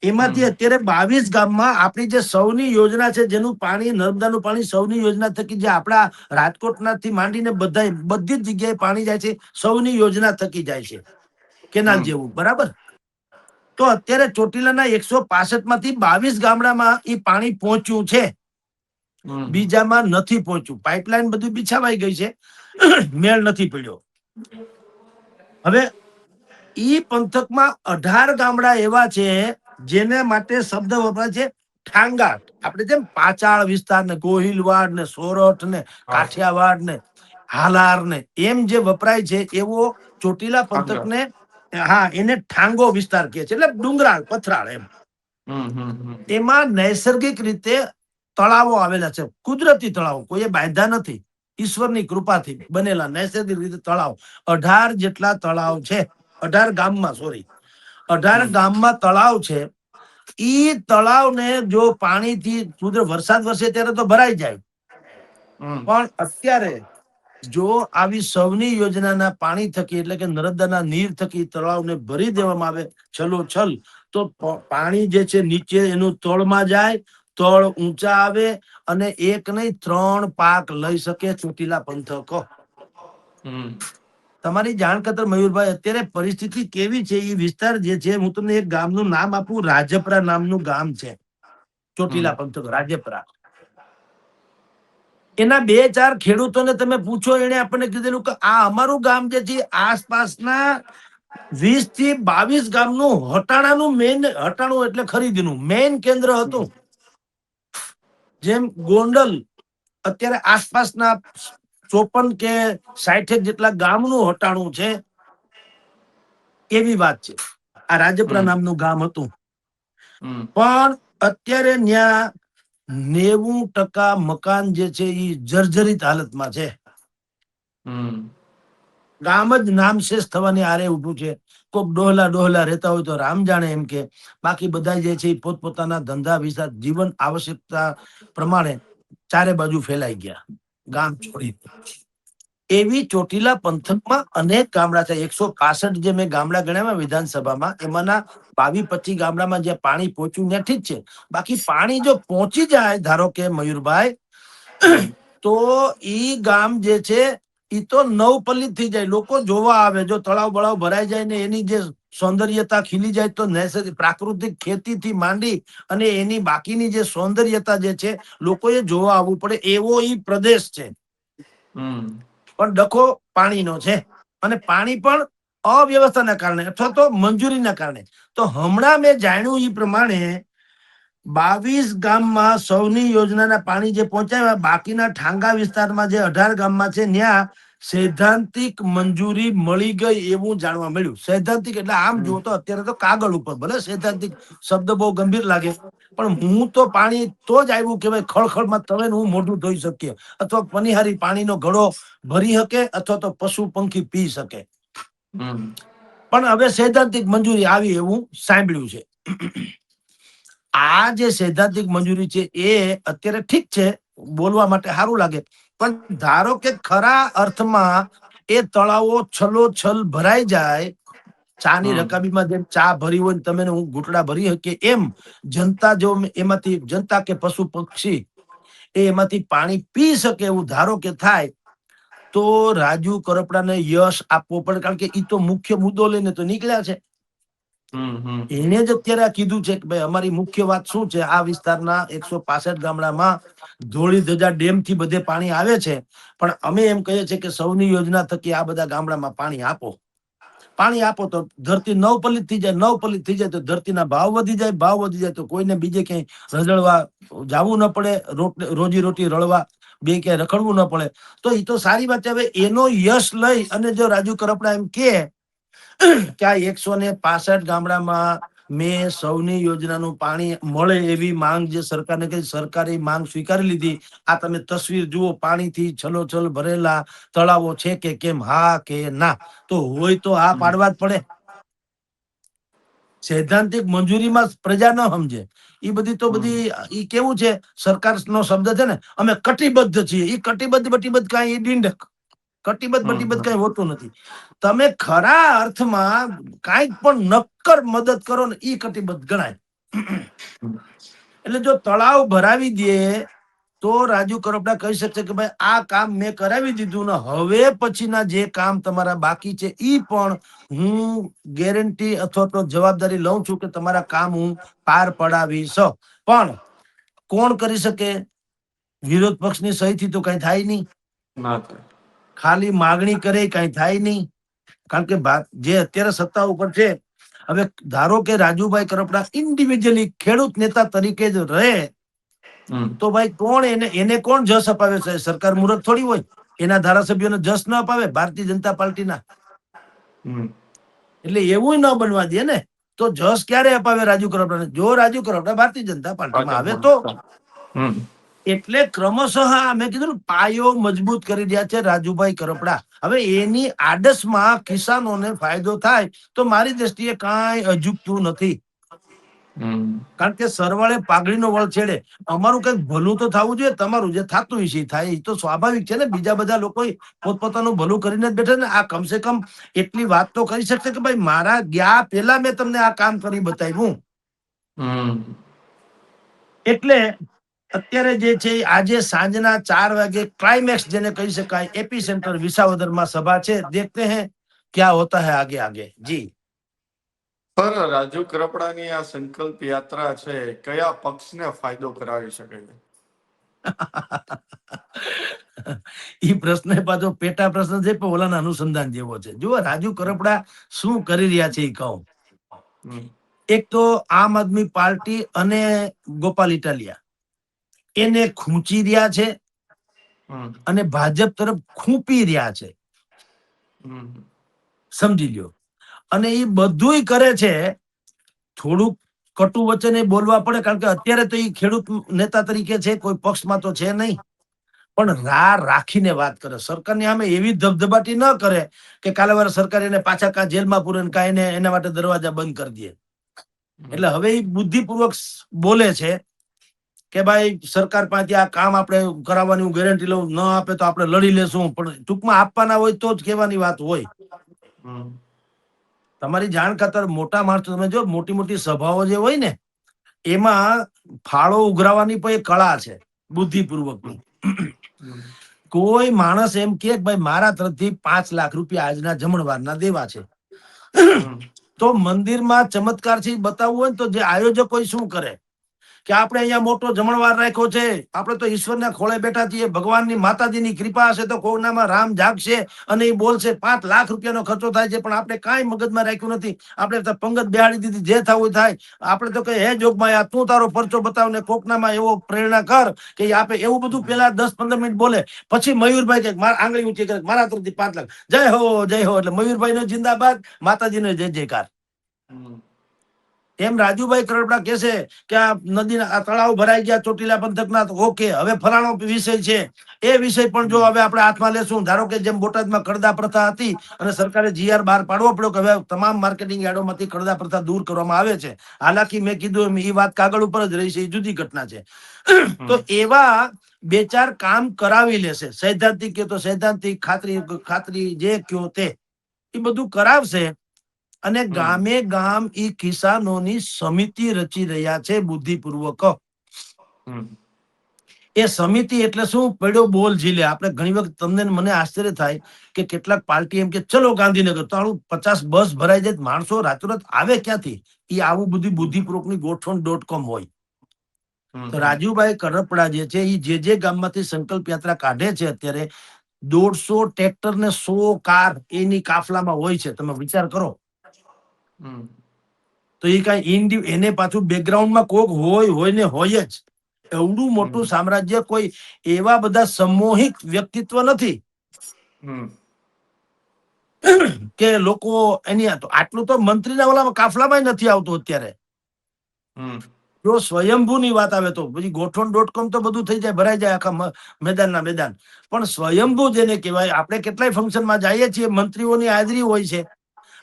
એમાંથી અત્યારે 22 ગામમાં આપણી જે સૌની યોજના છે, જેનું પાણી, નર્મદાનું પાણી સૌની યોજના થકી, જે આપણા રાજકોટનાથી માંડીને બધી જ જગ્યાએ પાણી જાય છે, સૌની યોજના થકી જાય છે, કેનાલ જેવું, બરાબર. તો અત્યારે ચોટીલાના 165 માંથી 22 ગામડામાં એ પાણી પહોંચ્યું છે, બીજામાં નથી પહોંચ્યું. પાઇપલાઇન બધું બિછાવાઈ ગઈ છે, મેળ નથી પડ્યો. હવે ઈ પંથકમાં 18 ગામડા એવા છે જેને માટે શબ્દ વપરાય છે ઠાંગા. આપણે જેમ પાચાળ વિસ્તાર ને, ગોહિલવાડ ને, સોરઠ ને, કાઠિયાવાડ ને, હાલાર ને, એમ જે વપરાય છે એવો ચોટીલા પંથક ને, હા, એને ઠાંગો વિસ્તાર કહે છે, એટલે ડુંગરાળ, પથરાળ એમ. એમાં નૈસર્ગિક રીતે તળાવો આવેલા છે, કુદરતી તળાવો, કોઈએ બાંધ્યા નથી, ઈશ્વરની કૃપાથી બનેલા નૈસર્ગિક રીતે તળાવ 18 જેટલા તળાવ છે. 18 ગામમાં, સોરી, 18 ગામમાં તળાવ છે. ઈ તળાવને જો પાણીથી વરસાદ વરસે ત્યારે તો ભરાઈ જાય, પણ અત્યારે જો આવી સૌની યોજનાના પાણી થકી, એટલે કે નર્મદાના નીર થકી તળાવને ભરી દેવામાં આવે છલોછલ, તો પાણી જે છે નીચે એનું તળમાં જાય, તળ ઊંચા આવે, અને એક નહીં 3 પાક લઈ શકે ચોટીલા પંથક. તમારી જાણ ખાતર મયુરભાઈ, અત્યારે પરિસ્થિતિ કેવી છે એ વિસ્તાર જે છે, હું તમને એક ગામનું નામ આપું, રાજપરા નામનું ગામ છે ચોટીલા પંથક, રાજપરા. એના 2-4 ખેડૂતોને તમે પૂછો, એને આપણને કીધેલું કે આ અમારું ગામ જે છે આસપાસના 20 થી 22 ગામનું હટાણાનું મેઇન, હટાણું એટલે ખરીદીનું મેઇન કેન્દ્ર હતું. જેમ ગોંડલ અત્યારે આસપાસના 54 કે 60 જેટલા ગામનું હટાણું છે, એવી વાત છે. આ રાજપરા નામનું ગામ હતું, પણ અત્યારે ત્યાં 90% મકાન જે છે એ જર્જરિત હાલતમાં છે. ગામ જ નામશેષ થવાની આરે ઉભું છે. કોક ડોહલા રહેતા હોય તો રામ જાણે એમ કે, બાકી બધા જે છે એ પોતપોતાના ધંધા વિસ્તાર જીવન આવશ્યકતા પ્રમાણે ચારે બાજુ ફેલાઈ ગયા ગામ છોડી. એવી ચોટીલા પંથકમાં અનેક ગામડા છે. 165 જે મેં ગામડા ગણ્યા વિધાનસભામાં, એમાંના 22-25 ગામડામાં જે પાણી પહોંચ્યું ને ઠીક છે. બાકી પાણી જો પહોંચી જાય, ધારો કે મયુરભાઈ, તો ઈ ગામ જે છે ઈ તો નવપલ્લિત થઈ જાય. લોકો જોવા આવે. જો તળાવ બળાવ ભરાઈ જાય ને એની જે સૌંદર્યતા ખીલી જાય, તો નૈસર્ગિક પ્રાકૃતિક ખેતીથી માંડી અને એની બાકીની જે સૌંદર્યતા જે છે, લોકોએ જોવા આવવું પડે એવો ઈ પ્રદેશ છે. પણ ડખો પાણીનો છે, અને પાણી પણ અવ્યવસ્થાના કારણે અથવા તો મંજૂરીના કારણે. તો હમણાં મેં જાણ્યું એ પ્રમાણે 22 ગામમાં સૌની યોજનાના પાણી જે પહોંચાડ્યા, બાકીના ઠાંગા વિસ્તારમાં જે 18 ગામમાં છે, ત્યાં સૈદ્ધાંતિક મંજૂરી મળી ગઈ એવું જાણવા મળ્યું. સૈદ્ધાંતિક એટલે આમ જુઓ તો અત્યારે તો કાગળ ઉપર, ભલે સૈદ્ધાંતિક શબ્દ બહુ ગંભીર લાગે, પણ હું તો પાણી તો જ આવ્યું કે ભાઈ ખળખળમાં તવે હું મોઢું ધોઈ શકીએ, અથવા પનિહારી પાણીનો ઘડો ભરી શકે, અથવા તો પશુ પંખી પી શકે. પણ હવે સૈદ્ધાંતિક મંજૂરી આવી એવું સાંભળ્યું છે. આ જે સૈદ્ધાંતિક મંજૂરી છે એ અત્યારે ઠીક છે, બોલવા માટે સારું લાગે, પણ ધારો કે ખરા અર્થમાં એ તળાવો છલોછલ ભરાઈ જાય, ચાની રકાબીમાં જેમ ચા ભરી હોય તમે હું ઘૂંટડા ભરી શકીએ, એમ જનતા જો એમાંથી જનતા કે પશુ પક્ષી એમાંથી પાણી પી શકે એવું ધારો કે થાય, તો રાજુ કરપડાને યશ આપવો પડે. કારણ કે એ તો મુખ્ય મુદ્દો લઈને તો નીકળ્યા છે. એને જ અત્યારે કીધું છે કે ભાઈ અમારી મુખ્ય વાત શું છે, આ વિસ્તારના 165 ગામડામાં ધોળી ધજા ડેમ થી બધે પાણી આવે છે, પણ અમે એમ કહીએ છીએ કે સૌની યોજના થકી આ બધા ગામડામાં પાણી આપો. પાણી આપો તો ધરતી નવપલિત થઈ જાય, નવપલિત થઈ જાય તો ધરતીના ભાવ વધી જાય, ભાવ વધી જાય તો કોઈને બીજે ક્યાંય રજળવા જવું ન પડે, રોજી રોટી રળવા બે ક્યાંય રખડવું ન પડે. તો એ તો સારી વાત છે. હવે એનો યશ લઈ અને જો રાજુ કરપડા એમ કે આ 165 ગામડામાં મેં સૌની યોજનાનું પાણી મળે એવી માંગ જે સરકારને કરી, સરકારે માંગ સ્વીકારી લીધી. આ તમે તસવીર જુઓ, પાણીથી છલોછલ ભરેલા તળાવો છે કે કેમ, હા કે ના? તો હોય તો આ પાડવા જ પડે. સૈદ્ધાંતિક મંજૂરીમાં પ્રજા ન સમજે, એ બધી તો બધી ઈ કેવું છે, સરકાર નો શબ્દ છે ને, અમે કટિબદ્ધ છીએ. એ કટિબદ્ધ કઈ ડીંડક, કટિબદ્ધ કઈ હોતું નથી. તમે ખરા અર્થમાં કાંઈક પણ નક્કર મદદ કરો ને, ઈ કટિબદ્ધ ગણાય. એટલે જો તળાવ ભરાવી દે તો રાજુ કરપડા કહી શકશે કે ભાઈ આ કામ મેં કરાવી દીધું ને, હવે પછીના જે કામ તમારા બાકી છે ઈ પણ હું ગેરંટી અથવા તો જવાબદારી લઉં છું કે તમારા કામ હું પાર પડાવીશ. પણ કોણ કરી શકે? વિરોધ પક્ષની સહીથી તો કઈ થાય નહીં. ખાલી માગણી કરે કઈ થાય નહીં. કારણ કે જે અત્યારે સત્તા ઉપર છે, હવે ધારો કે રાજુભાઈ કરપડા ઇન્ડિવિજ્યુઅલી ખેડૂત નેતા તરીકે જ રહે, તો ભાઈ કોણ એને કોણ જસ અપાવે છે? સરકાર મૂર્ખ થોડી હોય. એના ધારાસભ્યોને જસ ન અપાવે ભારતીય જનતા પાર્ટીના. એટલે એવું ન બનવા દે ને. તો જસ ક્યારે અપાવે રાજુ કરપડાને? જો રાજુ કરપડા ભારતીય જનતા પાર્ટીમાં આવે તો. એટલે ક્રમશઃ મેં કીધું પાયો મજબૂત કરી રહ્યા છે રાજુભાઈ કરપડા. હવે એની આડસમાં કિસાનોને ફાયદો થાય તો મારી દ્રષ્ટિએ કાંઈ અજુગતું નથી. કારણ કે સરવાળે પાઘડીનો વળ છેડે. અમારું કઈક ભલું તો થવું જોઈએ, તમારું જે થતું હશે થાય, એ તો સ્વાભાવિક છે ને. બીજા બધા લોકો પોતપોતાનું ભલું કરીને જ બેઠા ને. આ કમસે કમ એટલી વાત તો કરી શકશે કે ભાઈ મારા ગયા પેલા મેં તમને આ કામ કરી બતાવ્યું. એટલે અત્યારે જે છે આજે સાંજના 4 વાગે ક્લાઇમેક્સ જેને કહી શકાય, એપી સેન્ટર વિસાવદરમાં સભા છે. દેખતે હૈ ક્યા હોતા હૈ આગે આગે. જી પર રાજુ કરપડાની આ સંકલ્પ યાત્રા છે, કયા પક્ષને ફાયદો કરાવી શકે છે? ઈ પ્રશ્ન પાછો પેટા પ્રશ્ન છે, પણ ઓલાના અનુસંધાન જેવો છે. જુઓ રાજુ કરપડા શું કરી રહ્યા છે એ કહું. એક તો આમ આદમી પાર્ટી અને ગોપાલ ઇટાલિયા એને ખૂંચી રહ્યા છે અને ભાજપ તરફ ખૂંપી રહ્યા છે, સમજી લ્યો. અને એ બધુંય કરે છે, થોડુંક કટુ વચને બોલવા પડે, કારણ કે અત્યારે તો એ ખેડૂત નેતા તરીકે છે, કોઈ પક્ષમાં તો છે નહીં, પણ રાખીને વાત કરે. સરકારની સામે એવી ધબધબાટી ન કરે કે કાલે વાર સરકાર એને પાછા કા જેલમાં પૂરે ને કા એને એના માટે દરવાજા બંધ કરી દે. એટલે હવે એ બુદ્ધિપૂર્વક બોલે છે કે ભાઈ સરકાર પાસે આ કામ આપણે કરાવવાની હું ગેરંટી લઉં, ન આપે તો આપણે લડી લેશું, પણ ટૂંકમાં આપવાના હોય તો જ કહેવાની વાત હોય. તમારી જાણ ખાતર મોટા માણસો, તમે જો મોટી મોટી સભાઓ જે હોય ને એમાં ફાળો ઉઘરાવવાની પણ એક કળા છે બુદ્ધિપૂર્વકની. કોઈ માણસ એમ કે ભાઈ મારા તરફથી 5 લાખ રૂપિયા આજના જમણવારના દેવા છે, તો મંદિરમાં ચમત્કાર થી બતાવવું હોય તો જે આયોજકો શું કરે કે આપણે અહીંયા મોટો જમણવાર રાખ્યો છે, આપણે તો ઈશ્વરના ખોળે બેઠા છીએ, ભગવાનની માતાજીની કૃપા હશે તો કોઈનામાં રામ જાગશે અને એ બોલશે. 5 લાખ રૂપિયાનો ખર્ચો થાય છે, પણ આપણે કાંઈ મગજમાં રાખ્યું નથી, આપણે તો પંગત બેહાડી દીધી, જે થવું થાય. આપણે તો કઈ હે જોગમાં તું તારો પરચો બતાવને કોકનામાં એવો પ્રેરણા કર કે આપે એવું બધું. પેલા 10-15 મિનિટ બોલે, પછી મયુરભાઈ કે આંગળી ઊંચી કરે, મારા તરફથી 5 લાખ, જય હો જય હો, એટલે મયુરભાઈ નો જિંદાબાદ, માતાજીનો જય જયકાર. એમ રાજુભાઈ કરપડા કે છે કે આ નદીના તળાવ ભરાઈ ગયા ચોટીલા પંથકના, ઓકે, હવે ફલાણો વિષય છે, એ વિષય પણ જો હવે આપણે હાથમાં લેશું. ધારો કે જેમ બોટાદમાં કડદા પ્રથા હતી અને સરકારે જીઆર બહાર પાડવો પડ્યો કે હવે તમામ માર્કેટિંગ યાર્ડોમાંથી કડદા પ્રથા દૂર કરવામાં આવે છે. હાલાકી મેં કીધું એ વાત કાગળ ઉપર જ રહી છે, એ જુદી ઘટના છે. તો એવા 2-4 કામ કરાવી લેશે, સૈદ્ધાંતિક કે તો સૈદ્ધાંતિક, ખાતરી જે કયો તે, એ બધું કરાવશે. અને ગામે ગામ ઈ કિસાનોની સમિતિ રચી રહ્યા છે બુદ્ધિપૂર્વક. એ સમિતિ એટલે શું? પડ્યો બોલ ઝીલે. આપણે ઘણી વખત તમને મને આશ્ચર્ય થાય કે કેટલાક પાર્ટી એમ કે ચલો ગાંધીનગર, તો 50 બસ ભરાઈ જાય, માણસો રાતોરાત આવે ક્યાંથી? એ આવું બધું બુદ્ધિપૂર્વકની ગોઠવણ .com હોય. તો રાજુભાઈ કરપડા જે છે એ જે ગામમાંથી સંકલ્પ યાત્રા કાઢે છે, અત્યારે 150 ટ્રેક્ટર ને 100 કાર એની કાફલામાં હોય છે. તમે વિચાર કરો. તો એ કઈ એને પાછું બેકગ્રાઉન્ડમાં કોક હોય ને હોય જ. એવડું મોટું સામ્રાજ્ય, કોઈ એવા બધા સમોહિક વ્યક્તિત્વ નથી કે લોકો એની. આટલું તો મંત્રીના ઓલા કાફલામાં નથી આવતું અત્યારે. જો સ્વયંભૂ ની વાત આવે તો પછી ગોઠવણ .com તો બધું થઈ જાય, ભરાઈ જાય આખા મેદાનના મેદાન. પણ સ્વયંભૂ જેને કહેવાય, આપણે કેટલાય ફંક્શનમાં જઈએ છીએ, મંત્રીઓની હાજરી હોય છે,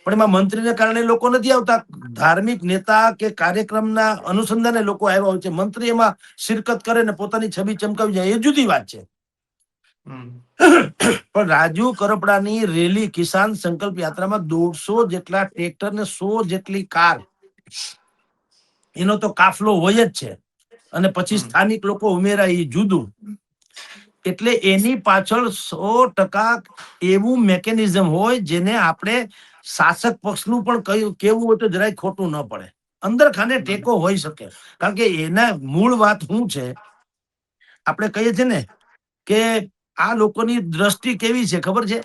પણ એમાં મંત્રીને કારણે લોકો નથી આવતા. ધાર્મિક નેતા કે કાર્યક્રમના અનુસંધાને લોકો આવ્યા હોય છે. મંત્રી એમાં શિરકત કરે ને પોતાની છબી ચમકાવી જાય, એ જુદી વાત છે. પણ રાજુ કરપડાની રેલી, કિસાન સંકલ્પ યાત્રામાં 150 જેટલા ટ્રેક્ટર ને 100 જેટલી કાર, એનો તો કાફલો હોય જ છે. અને પછી સ્થાનિક લોકો ઉમેરાય, એ જુદું. એટલે એની પાછળ 100% એવું મેકેનિઝમ હોય જેને આપણે શાસક પક્ષનું પણ કેવું હોય તો જરાય ખોટું ન પડે, અંદર ખાને ટેકો હોઈ શકે. કારણ કે એના મૂળ વાત શું છે, આપણે કહીએ છીએ ને કે આ લોકોની દ્રષ્ટિ કેવી છે ખબર છે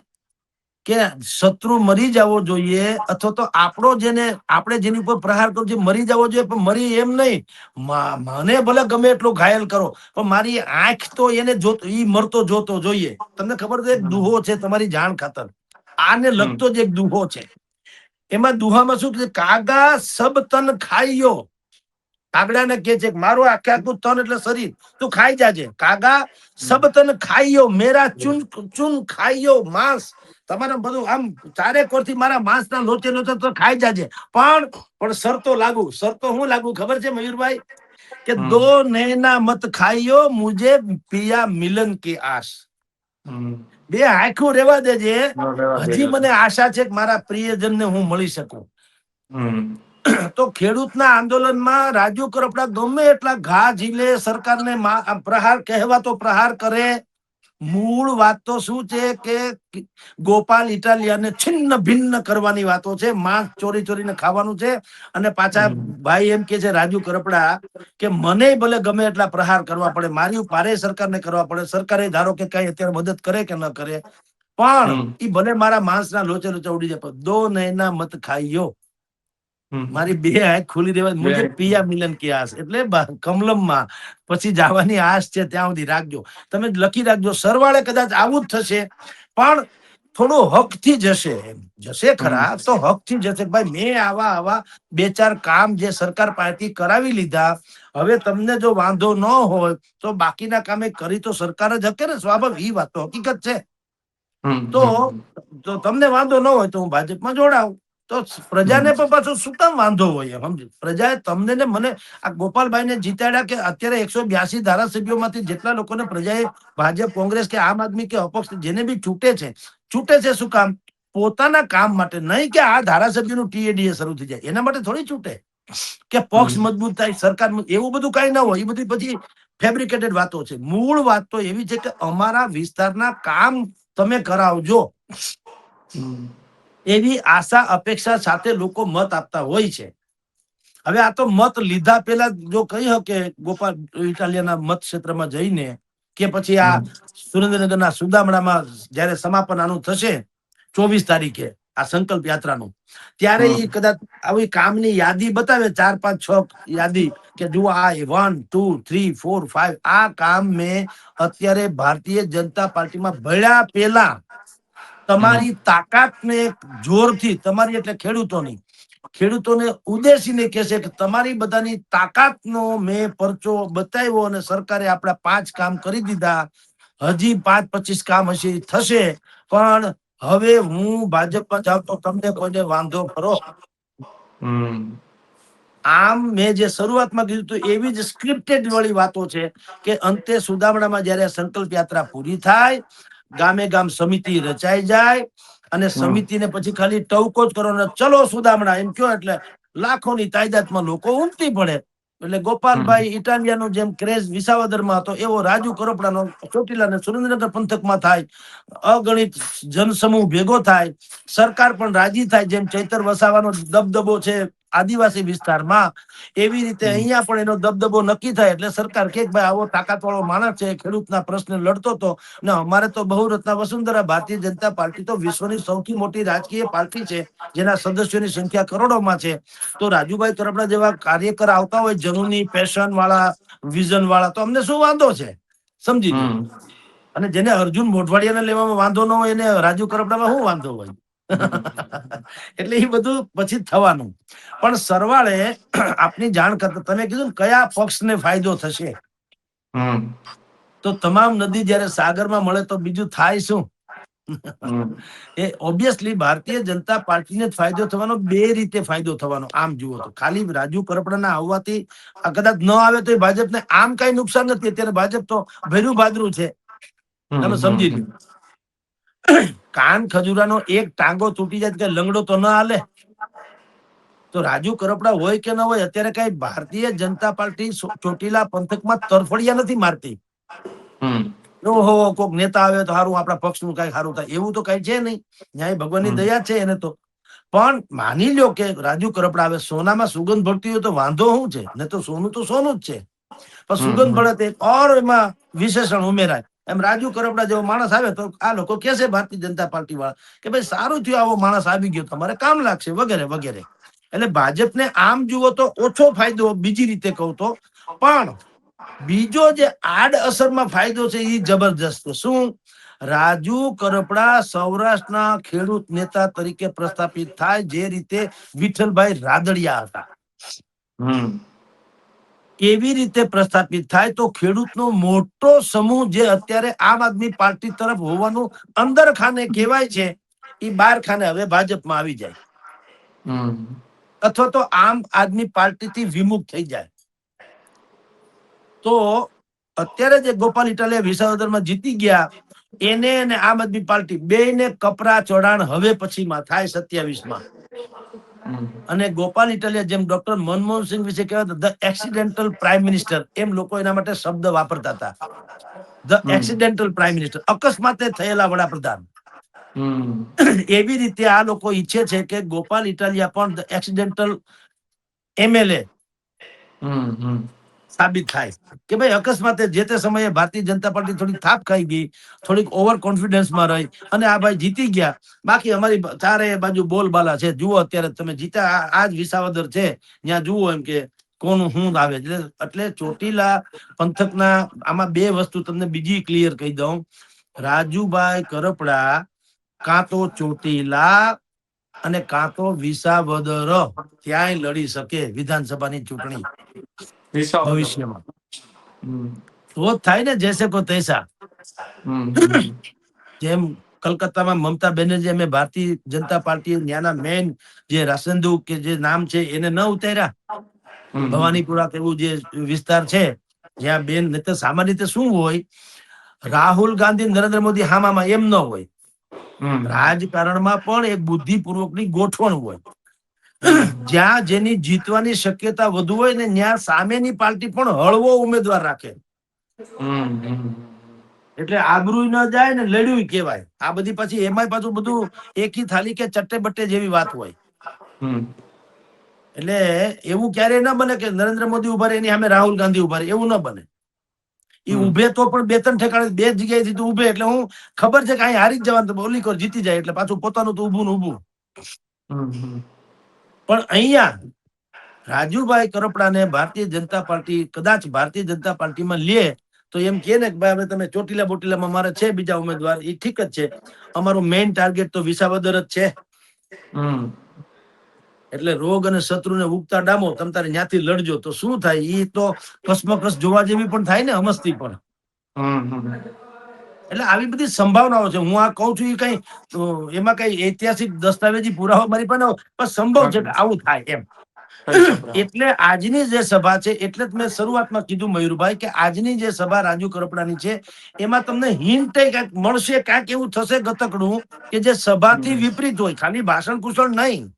કે શત્રુ મરી જવો જોઈએ, અથવા તો આપણે જેની ઉપર પ્રહાર કરવો છે મરી જવો જોઈએ, પણ મરી એમ નહીં, મને ભલે ગમે એટલો ઘાયલ કરો, પણ મારી આંખ તો એને ઈ મરતો જોતો જોઈએ. તમને ખબર છે, એક દુહો છે, તમારી જાણ ખાતર આને લગતો જ એક દુહો છે. એમાં દુહામાં શું છે? કાગા સબ તન ખાઈયો. કાગડાને કે છે મારું આખે આખું તન એટલે શરીર તું ખાઈ જાજે. કાગા સબ તન ખાઈયો, મેરા ચુન ચુન ખાઈયો માંસ. તમારે બધું આમ ચારે કોરથી મારા માંસના લોચે લોચે તો ખાઈ જાજે, પણ શરતો લાગુ. શરતો હું લાગુ ખબર છે મયુરભાઈ? કે 2 નૈના મત ખાઈયો, મુજે પિયા મિલન की आस. 2 આંખું રેવા દેજે, હજી મને આશા છે કે મારા પ્રિયજનને હું મળી શકું. તો ખેડૂતના આંદોલનમાં રાજુ કરપડા ગમે એટલા ઘા ઝીલે, સરકારને પ્રહાર કહેવા તો પ્રહાર કરે, મૂળ વાત તો શું છે કે ગોપાલ ઇટાલિયાને છિન્ન ભિન્ન કરવાની વાતો છે, માંસ ચોરી ચોરીને ખાવાનું છે. અને પાછા ભાઈ એમ કે છે રાજુ કરપડા કે મને ભલે ગમે એટલા પ્રહાર કરવા પડે, મારી પારે સરકારને કરવા પડે, સરકારે ધારો કે કઈ અત્યારે મદદ કરે કે ન કરે, પણ ઈ ભલે મારા માંસના લોચે લોચે ઉડી જાય, દો નૈના મત ખાઈયો, મારી બે આંખ ખુલી દેવા, મુજે પિયા મિલન की आस, એટલે કમલમમાં પછી જવાની આશ છે ત્યાં સુધી રાખજો. તમે લખી રાખજો, સરવાળે કદાચ આવું જ થશે, પણ થોડું હક થી જશે, જશે ખરા તો હક થી જશે. ભાઈ મેં આવા બે ચાર કામ જે સરકાર પાસેથી કરાવી લીધા, હવે તમને જો વાંધો ન હોય તો બાકીના કામે કરી તો સરકાર જ હકે ને, સ્વાભાવિક. એ વાત તો હકીકત છે. તો તમને વાંધો ન હોય તો હું ભાજપમાં જોડાઉં, તો પ્રજાને પણ પાછું શું કામ વાંધો હોય? સમજ, પ્રજાએ તમને ને મને આ ગોપાલભાઈ ને જીતાડ્યા કે અત્યારે 182 ધારાસભ્યોમાંથી જેટલા લોકોને પ્રજાએ ભાજપ, કોંગ્રેસ કે આમ આદમી કે અપક્ષ જેને બી છૂટે છે શું કામ? પોતાના કામ માટે. નહીં કે આ ધારાસભ્યનું ટીએડીએ શરૂ થઈ જાય એના માટે થોડી છૂટે, કે પક્ષ મજબૂત થાય, સરકાર, એવું બધું કઈ ના હોય. એ બધી પછી ફેબ્રિકેટેડ વાતો છે. મૂળ વાત તો એવી છે કે અમારા વિસ્તારના કામ તમે કરાવજો, એવી આશા અપેક્ષા સાથે લોકો મત આપતા હોય છે. હવે આ તો મત લીધા પેલા જો કહી શકે ગોપાલ ઇટાલિયાના મત ક્ષેત્રમાં જઈને, કે પછી આ સુરેન્દ્રનગરના સુદામડામાં જયારે સમાપન આનું થશે 24 તારીખે આ સંકલ્પ યાત્રાનું, ત્યારે એ કદાચ આવી કામની યાદી બતાવે, 4, 5, 6 યાદી, કે જુઓ આ 1, 2, 3, 4, 5 આ કામ મેં અત્યારે ભારતીય જનતા પાર્ટીમાં ભળ્યા પેલા તમારી તાકાતને જોરથી, તમારી એટલે ખેડૂતોને ઉદ્દેશીને કહેશે કે તમારી બધાની તાકાતનો મેં પરચો બતાવ્યો અને સરકારે આપણા 5 કામ કરી દીધા, હજી 5, 25 કામ હશે થશે, પણ હવે હું ભાજપમાં જાઉં તો તમને કોઈને વાંધો ખરો? આમ મેં જે શરૂઆતમાં કીધું હતું એવી જ સ્ક્રિપ્ટેડ વાળી વાતો છે કે અંતે સુદામડામાં જયારે સંકલ્પ યાત્રા પૂરી થાય, ગામે ગામ સમિતિ રચાઈ જાય અને સમિતિને પછી ખાલી ટવકો જ કરો, ચલો સુદામડા એમ કયો એટલે લાખોની તાદાદમાં લોકો ઉમટી પડે. એટલે ગોપાલભાઈ ઇટાલિયાનું જેમ ક્રેઝ વિસાવદરમાં હતો, એવો રાજુ કરપડાનો ચોટીલા અને સુરેન્દ્રનગર પંથકમાં થાય, અગણિત જનસમૂહ ભેગો થાય, સરકાર પણ રાજી થાય. જેમ ચૈતર વસાવાનો દબદબો છે આદિવાસી વિસ્તારમાં, એવી રીતે અહીંયા પણ એનો દબદબો નક્કી થાય. એટલે સરકાર કે ભાઈ આવો તાકાત વાળો માણસ છે, ખેડૂતના પ્રશ્ન લડતો હતો, ને અમારે તો બહુરત્ના વસુંધરા, ભારતીય જનતા પાર્ટી તો વિશ્વની સૌથી મોટી રાજકીય પાર્ટી છે, જેના સદસ્યોની સંખ્યા કરોડોમાં છે. તો રાજુભાઈ કરપડા જેવા કાર્યકર આવતા હોય, જનૂની પેશન વાળા, વિઝન વાળા, તો અમને શું વાંધો છે? સમજી લો. અને જેને અર્જુન મોઢવાડિયાને લેવામાં વાંધો ન હોય, એને રાજુ કરપડામાં શું વાંધો હોય? એટલે એ બધું પછી થવાનું. પણ સરવાળે આપની જાણ કરતા તમે કીધું કયા પક્ષને ફાયદો થશે, તો તમામ નદી જયારે સાગરમાં મળે તો બીજું થાય શું? એ ઓબ્વિયસલી ભારતીય જનતા પાર્ટીને જ ફાયદો થવાનો, બે રીતે ફાયદો થવાનો. આમ જુઓ તો ખાલી રાજુ કરપડાના આવવાથી કદાચ ન આવે તો ભાજપને આમ કઈ નુકસાન નથી. અત્યારે ભાજપ તો ભર્યું ભાદરું છે, તમે સમજી લો. કાન ખજૂરાનો એક ટાંગો તૂટી જાય કે લંગડો તો ના હાલે. તો રાજુ કરપડા હોય કે ન હોય, અત્યારે કઈ ભારતીય જનતા પાર્ટી ચોટીલા પંથકમાં તરફડિયા નથી મારતી. ઓહો કોક નેતા આવે તો સારું, આપણા પક્ષનું કઈ સારું થાય, એવું તો કઈ છે નહીં. ન્યાય ભગવાનની દયા છે એને તો. પણ માની લો કે રાજુ કરપડા આવે, સોનામાં સુગંધ ભળતી હોય તો વાંધો શું છે? ને તો સોનું જ છે, પણ સુગંધ ભળે તે ઓર એમાં વિશેષણ ઉમેરાય. એમ રાજુ કરપડા જેવો માણસ આવે તો આ લોકો કહેશે ભારતીય જનતા પાર્ટી વાળા કે ભાઈ સારું થયું આવો માણસ આવી ગયો, તમારે કામ લાગશે, વગેરે વગેરે. એટલે ભાજપને આમ જુઓ તો ઓછો ફાયદો, બીજી રીતે કહું તો. પણ બીજો જે આડ અસરમાં ફાયદો છે એ જબરજસ્ત. શું? રાજુ કરપડા સૌરાષ્ટ્રના ખેડૂત નેતા તરીકે પ્રસ્થાપિત થાય, જે રીતે વિઠ્ઠલભાઈ રાદડિયા હતા, એવી રીતે પ્રસ્થાપિત થાય તો ખેડૂતનો મોટો સમૂહ જે અત્યારે આમ આદમી પાર્ટી તરફ હોવાનું અંદર ખાને કહેવાય છે, એ 12 ખાને હવે ભાજપમાં આવી જાય, અથવા તો આમ આદમી પાર્ટીથી વિમુખ થઈ જાય. તો અત્યારે જે ગોપાલ ઇટાલિયા વિસાવદરમાં જીતી ગયા, એને અને આમ આદમી પાર્ટી બેયને કપરા ચડાણ હવે પછીમાં થાય 27માં. અને ગોપાલ ઇટાલિયા જેમ ડોક્ટર મનમોહન સિંહ વિશે કહેવાય ધ એક્સિડેન્ટલ પ્રાઇમ મિનિસ્ટર, એમ લોકો એના માટે શબ્દ વાપરતા હતા. ધ એક્સિડેન્ટલ પ્રાઇમ મિનિસ્ટર, અકસ્માતે થયેલા વડાપ્રધાન. એવી રીતે આ લોકો ઈચ્છે છે કે ગોપાલ ઇટાલિયા પણ ધ એક્સિડેન્ટલ MLA સાબિત થાય કે ભાઈ અકસ્માતે જે તે સમયે ભારતીય જનતા પાર્ટી થોડીક થાપ ખાઈ ગઈ, થોડીક ઓવર કોન્ફિડન્સમાં રહી અને આ ભાઈ જીતી ગયા. બાકી અમારી ચારે બાજુ બોલબાલા છે. જુઓ અત્યારે તમે જીતા, આ જ વિસાવદર છે, ત્યાં જુઓ એમ કે કોનું શું આવે. એટલે ચોટીલા પંથકના આમાં બે વસ્તુ તમને બીજી ક્લિયર કહી દઉં. રાજુભાઈ કરપડા કાં તો ચોટીલા અને કાં તો વિસાવદર ક્યાંય લડી શકે વિધાનસભાની ચૂંટણી ભવિષ્યમાં. તો જ થાય ને જૈસે કો તૈસા. જેમ કલકત્તામાં મમતા બેનર્જી અમે ભારતીય જનતા પાર્ટી ત્યાંના મેન જે રાસંદુ કે જે નામ છે એને ન ઉતાર્યા. ભવાનીપુરા એવું જે વિસ્તાર છે જ્યાં બેન, નહીં સામાન્ય રીતે શું હોય, રાહુલ ગાંધી નરેન્દ્ર મોદી હામામાં એમ ન હોય. રાજકારણમાં પણ એક બુદ્ધિપૂર્વકની ગોઠવણ હોય. જ્યાં જેની જીતવાની શક્યતા વધુ હોય ને ત્યાં સામેની પાર્ટી પણ હળવો ઉમેદવાર રાખે. એટલે આબરૂ ન જાય ને લડ્યું કહેવાય. આ બધી પછી એમાં પાછું બધું એકી થાલી કે ચટ્ટે બટ્ટે જેવી વાત હોય. એટલે એવું ક્યારેય ના બને કે નરેન્દ્ર મોદી ઉભા રહે એની સામે રાહુલ ગાંધી ઉભા રહે, એવું ના બને. એ ઉભે તો પણ બે ત્રણ ઠેકાણે બે જગ્યાએથી તો ઉભે, એટલે હું ખબર છે કે અહીં હારી જ જવાનું, ઓલી કોર જીતી જાય એટલે પાછું પોતાનું તો ઊભું ને ઊભું. પણ અહીંયા રાજુભાઈ કરપડાને ભારતીય જનતા પાર્ટી કદાચ ભારતીય જનતા પાર્ટીમાં લે તો એમ કે ને ભાઈ હવે તમે ચોટીલા બોટીલામાં મારે છે બીજા ઉમેદવાર, એ ઠીક જ છે. અમારું મેઇન ટાર્ગેટ તો વિસાવદર જ છે. એટલે રોગ અને શત્રુને ઉગતા ડામો, તમ તારે ત્યાંથી લડજો. તો શું થાય, એ તો કસમકસ જોવા જેવી પણ થાય ને, અમસ્તી પણ. એટલે આવી બધી સંભાવનાઓ છે. હું આ કઉ છું એ કઈ એમાં કઈ ઐતિહાસિક દસ્તાવેજી પુરાવા મારી પાસે પણ સંભવ છે કે આવું થાય એમ. એટલે આજની જે સભા છે, એટલે જ મેં શરૂઆતમાં કીધું મયુરભાઈ કે આજની જે સભા રાજુ કરપડાની છે એમાં તમને હિન્ટ ક્યાંક મળશે, ક્યાંક એવું થશે ગતકડું કે જે સભાથી વિપરીત હોય. ખાલી ભાષણ કુશળ નહીં.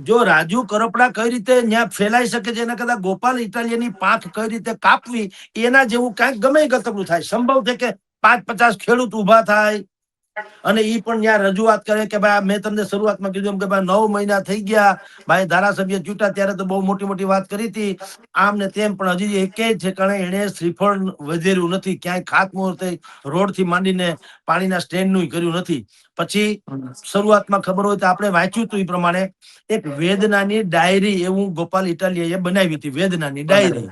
જો રાજુ કરપડા કઈ રીતે ત્યાં ફેલાઈ શકે છે એના કરતા ગોપાલ ઇટાલિયાની પાંખ કઈ રીતે કાપવી એના જેવું કઈક ગમે ગતકડું થાય. સંભવ છે કે 5-50 ખેડૂત ઉભા થાય અને ઈ પણ ત્યાં રજૂઆત કરે કે ભાઈ મેં તમને શરૂઆતમાં કીધું કે ભાઈ 9 મહિના થઈ ગયા, ભાઈ ધારાસભ્ય ચૂંટા ત્યારે તો બહુ મોટી મોટી વાત કરી હતી, આમ ને તેમ, પણ હજી એકેય ઠેકાણે એને શ્રીફળ વધેર્યું નથી. ક્યાંય ખાતમુહૂર્ત રોડ થી માંડીને પાણીના સ્ટેન્ડ નું કર્યું નથી. પછી શરૂઆતમાં ખબર હોય તો આપણે વાંચ્યું હતું એ પ્રમાણે એક વેદનાની ડાયરી એવું ગોપાલ ઇટાલિયાએ બનાવી હતી, વેદનાની ડાયરી.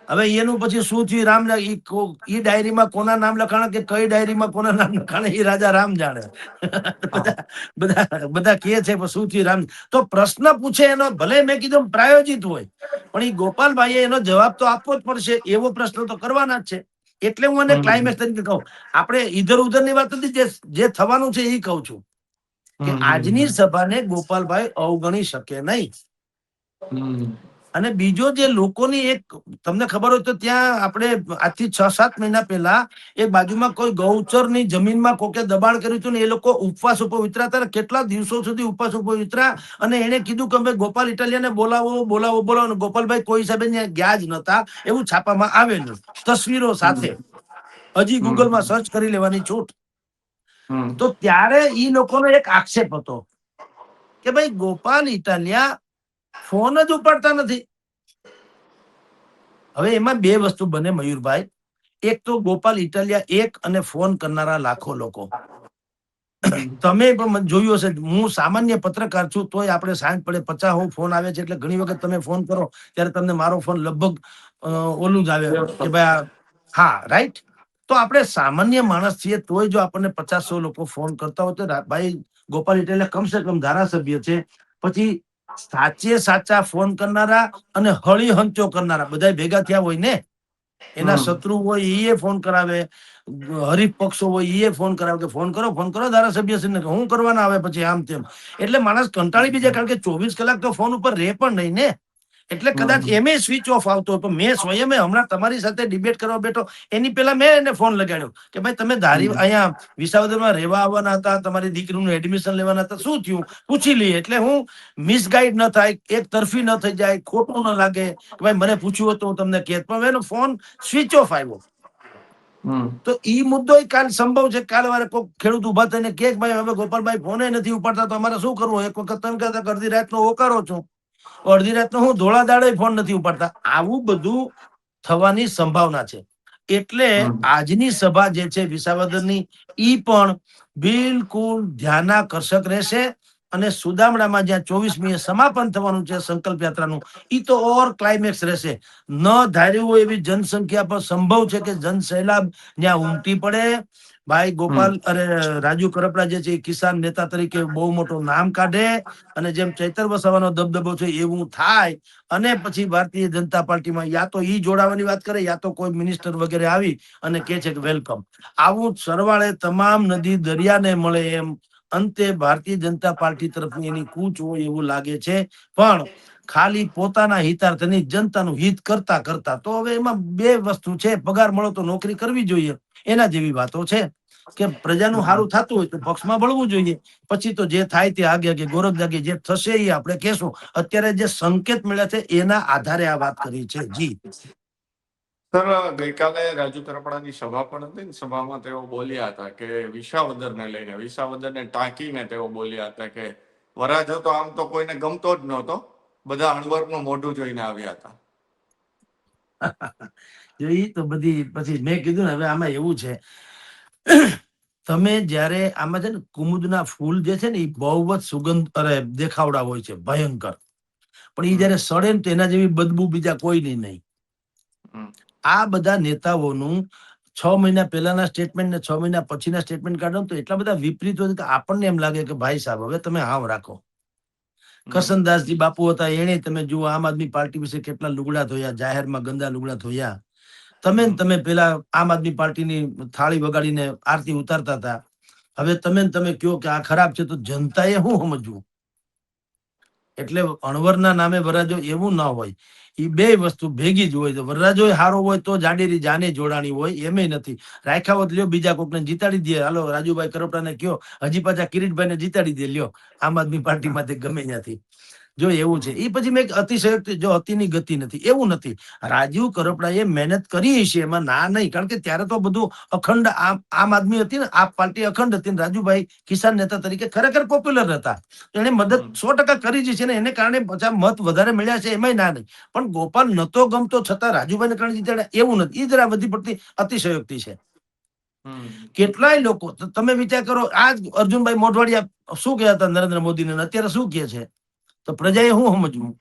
હવે એનું પછી શું થયું રામ, ઈ ડાયરીમાં કોના નામ લખાણા કે કઈ ડાયરીમાં કોના નામ લખાણા એ રાજા રામ જાણે. બધા કે છે શું થયું રામ. તો પ્રશ્ન પૂછે એનો ભલે મેં કીધું પ્રાયોજિત હોય, પણ એ ગોપાલભાઈએ એનો જવાબ તો આપવો જ પડશે. એવો પ્રશ્ન તો કરવાના જ છે. એટલે હું એને ક્લાઇમેક્સ તરીકે કહું. આપણે ઈધર ઉધર ની વાત નથી, જે થવાનું છે એ કહું છું કે આજની સભાને ગોપાલભાઈ અવગણી શકે નહીં. અને બીજો જે લોકોની એક તમને ખબર હોય તો ત્યાં આપણે આજથી 6-7 મહિના પહેલા એક બાજુમાં કોઈ ગૌચરની જમીનમાં કોકે દબાણ કર્યું હતું ને એ લોકો ઉપવાસ ઉપર ઉતરાતા, કેટલા દિવસો સુધી ઉપવાસ ઉપર ઉતરા અને એને કીધું કે અમે ગોપાલ ઇટાલિયાને બોલાવો. ગોપાલભાઈ કોઈ હિસાબે ગયા જ નતા, એવું છાપામાં આવેલું તસવીરો સાથે. હજી ગૂગલમાં સર્ચ કરી લેવાની છૂટ. તો ત્યારે ઈ લોકોનો એક આક્ષેપ હતો કે ભાઈ ગોપાલ ઇટાલિયા ફોન જ ઉપાડતા નથી. હવે એમાં બે વસ્તુ બને મયુરભાઈ. એક તો ગોપાલ ઇટાલિયા એક અને ફોન કરનારા લાખો લોકો. તમે પણ જોયું હશે, હું સામાન્ય પત્રકાર છું તોય આપણે સાંજ પડે 50 ફોન આવે છે. એટલે ઘણી વખત તમે ફોન કરો ત્યારે તમને મારો ફોન લગભગ ઓલું જ આવે કે ભાઈ હા રાઈટ. તો આપણે સામાન્ય માણસ છીએ તોય જો આપણને 50-100 લોકો ફોન કરતા હોય તો ભાઈ ગોપાલ ઇટાલિયા કમસે કમ ધારાસભ્ય છે. પછી સાચે સાચા ફોન કરનારા અને હળી હંચો કરનારા બધા ભેગા થયા હોય ને, એના શત્રુ હોય એ ફોન કરાવે, હરીફ પક્ષો હોય એ ફોન કરાવે કે ફોન કરો ધારાસભ્ય શ્રીને, હું કરવાના આવે પછી આમ તેમ. એટલે માણસ કંટાળી બી જાય, કારણ કે 24 કલાક તો ફોન ઉપર રહે પણ નહીં ને. એટલે કદાચ એમે સ્વિચ ઓફ આવતો હતો. મેં સ્વયં હમણાં તમારી સાથે ડિબેટ કરવા બેઠો એની પહેલા મેં એને ફોન લગાડ્યો કે ભાઈ તમે ધારી અહીંયા વિસાવદરમાં રહેવા આવવાના હતા, તમારી દીકરીનું એડમિશન લેવાના હતા, શું થયું પૂછી લઈએ, એટલે હું મિસગાઈડ ન થાય, એક તરફી ન થઈ જાય, ખોટું ન લાગે કે ભાઈ મને પૂછ્યું હતું હું તમને કહેત, પણ એનો ફોન સ્વિચ ઓફ આવ્યો. તો ઈ મુદ્દો કાલ સંભવ છે, કાલ વારે કોઈ ખેડૂત ઉભા થઈને કે ભાઈ હવે ગોપાલભાઈ ફોને નથી ઉપાડતા તો અમારે શું કરવું. એક વખત તમે કહેતા અડધી રાતનો ઓકારો છું, અડધી રાતનો હું ધોળા દાડે ફોન નથી ઉપાડતા. આવું બધું થવાની સંભાવના છે. એટલે આજની સભા જે છે વિસાવદરની ઈ પણ બિલકુલ ધ્યાનાકર્ષક રહેશે. અને સુદામડામાં જ્યાં 24મીએ સમાપન થવાનું છે સંકલ્પ યાત્રાનું, ઈ તો ઓર ક્લાઇમેક્સ રહેશે. ન ધાર્યું હોય એવી જનસંખ્યા પર સંભવ છે કે જન સૈલાબ ત્યાં ઉમટી પડે. ભાઈ ગોપાલ અરે રાજુ કરપડા જે છે એ કિસાન નેતા તરીકે બહુ મોટું નામ કાઢે અને જેમ ચૈતર વસાવાનો દબદબો છે એવું થાય. અને પછી ભારતીય જનતા પાર્ટીમાં યા તો ઈ જોડાવાની વાત કરે, યા તો કોઈ મિનિસ્ટર વગેરે આવી અને કે છે કે વેલકમ. આવું સરવાળે તમામ નદી દરિયાને મળે એમ અંતે ભારતીય જનતા પાર્ટી તરફની એની કૂચ હોય એવું લાગે છે. પણ ખાલી પોતાના હિતાર્થની જનતાનું હિત કરતા કરતા તો હવે એમાં બે વસ્તુ છે, પગાર મળો તો નોકરી કરવી જોઈએ, એના જેવી વાતો છે કે પ્રજાનું સારું થતું હોય તો પક્ષમાં ભળવું જોઈએ. પછી તો જે થાય તે આગે આગે ગોરખ જાગે, જે થશે એ આપણે કહેશું. અત્યારે જે સંકેત મળ્યા છે એના આધારે આ વાત કરી છે. જી સર, ગઈકાલે રાજુ કરપડાની સભા પણ હતી ને, સભામાં તેઓ બોલ્યા હતા કે વિસાવદરને લઈને, વિસાવદરને ટાંકીને તેઓ બોલ્યા હતા કે વરાજો તો આમ તો કોઈને ગમતો જ નહોતો, બધા અણવરનું મોઢું જોઈને આવ્યા હતા. જોઈ તો બધી પછી મેં કીધું ને હવે આમાં એવું છે, તમે જયારે આમાં છે ને કુમુદના ફૂલ જે છે ને એ બહુ જ સુગંધ અરે દેખાવડા હોય છે ભયંકર, પણ એ જયારે સડે ને તો એના જેવી બદબુ બીજા કોઈની નહીં. આ બધા નેતાઓનું 6 મહિના પહેલાના સ્ટેટમેન્ટ ને 6 મહિના પછીના સ્ટેટમેન્ટ કાઢો તો એટલા બધા વિપરીત હોય કે આપણને એમ લાગે કે ભાઈ સાહેબ હવે તમે હાવ રાખો. કરસનદાસજી બાપુ હતા, એને તમે જુઓ આમ આદમી પાર્ટી વિશે કેટલા લુગડા ધોયા, જાહેરમાં ગંદા લુગડા ધોયા. તમે પેલા આમ આદમી પાર્ટીની થાળી વગાડીને આરતી ઉતારતા હતા. હવે તમે કયો કે આ ખરાબ છે તો જનતાએ શું સમજવું. એટલે અણવરના નામે વરરાજો એવું ના હોય, એ બે વસ્તુ ભેગી જ હોય. તો વરરાજો હારો હોય તો જાડેરી જાને જોડાણી હોય, એમ નથી. રાખ્યા હોત લ્યો બીજા કોકને જીતાડી દે, હાલો રાજુભાઈ કરપડાને કયો હજી પાછા કિરીટભાઈને જીતાડી દે, લ્યો આમ આદમી પાર્ટીમાંથી ગમે ત્યાંથી. જો એવું છે એ પછી મેં અતિશયોક્તિ, જો અતિની ગતિ નથી, એવું નથી. રાજીવ કરપડાએ મહેનત કરી છે એમાં ના નહીં, કારણ કે ત્યારે તો બધું અખંડ આમ આદમી હતી ને, આપ પાર્ટી અખંડ હતી ને રાજુભાઈ કિસાન નેતા તરીકે ખરેખર પોપ્યુલર હતા. એને મદદ 100% કરી જ છે ને, એને કારણે પાછા મત વધારે મળ્યા છે એમાંય ના નહીં. પણ ગોપાલ નતો ગમતો છતાં રાજુભાઈને કારણે જીત્યા એવું નથી. એ જરા બધી પડતી અતિશયોક્તિ છે. કેટલાય લોકો તમે વિચાર કરો, આજ અર્જુનભાઈ મોઢવાડિયા શું કહેતા હતા નરેન્દ્ર મોદીને, અત્યારે શું કહે છે, તો પ્રજાએ શું સમજવું.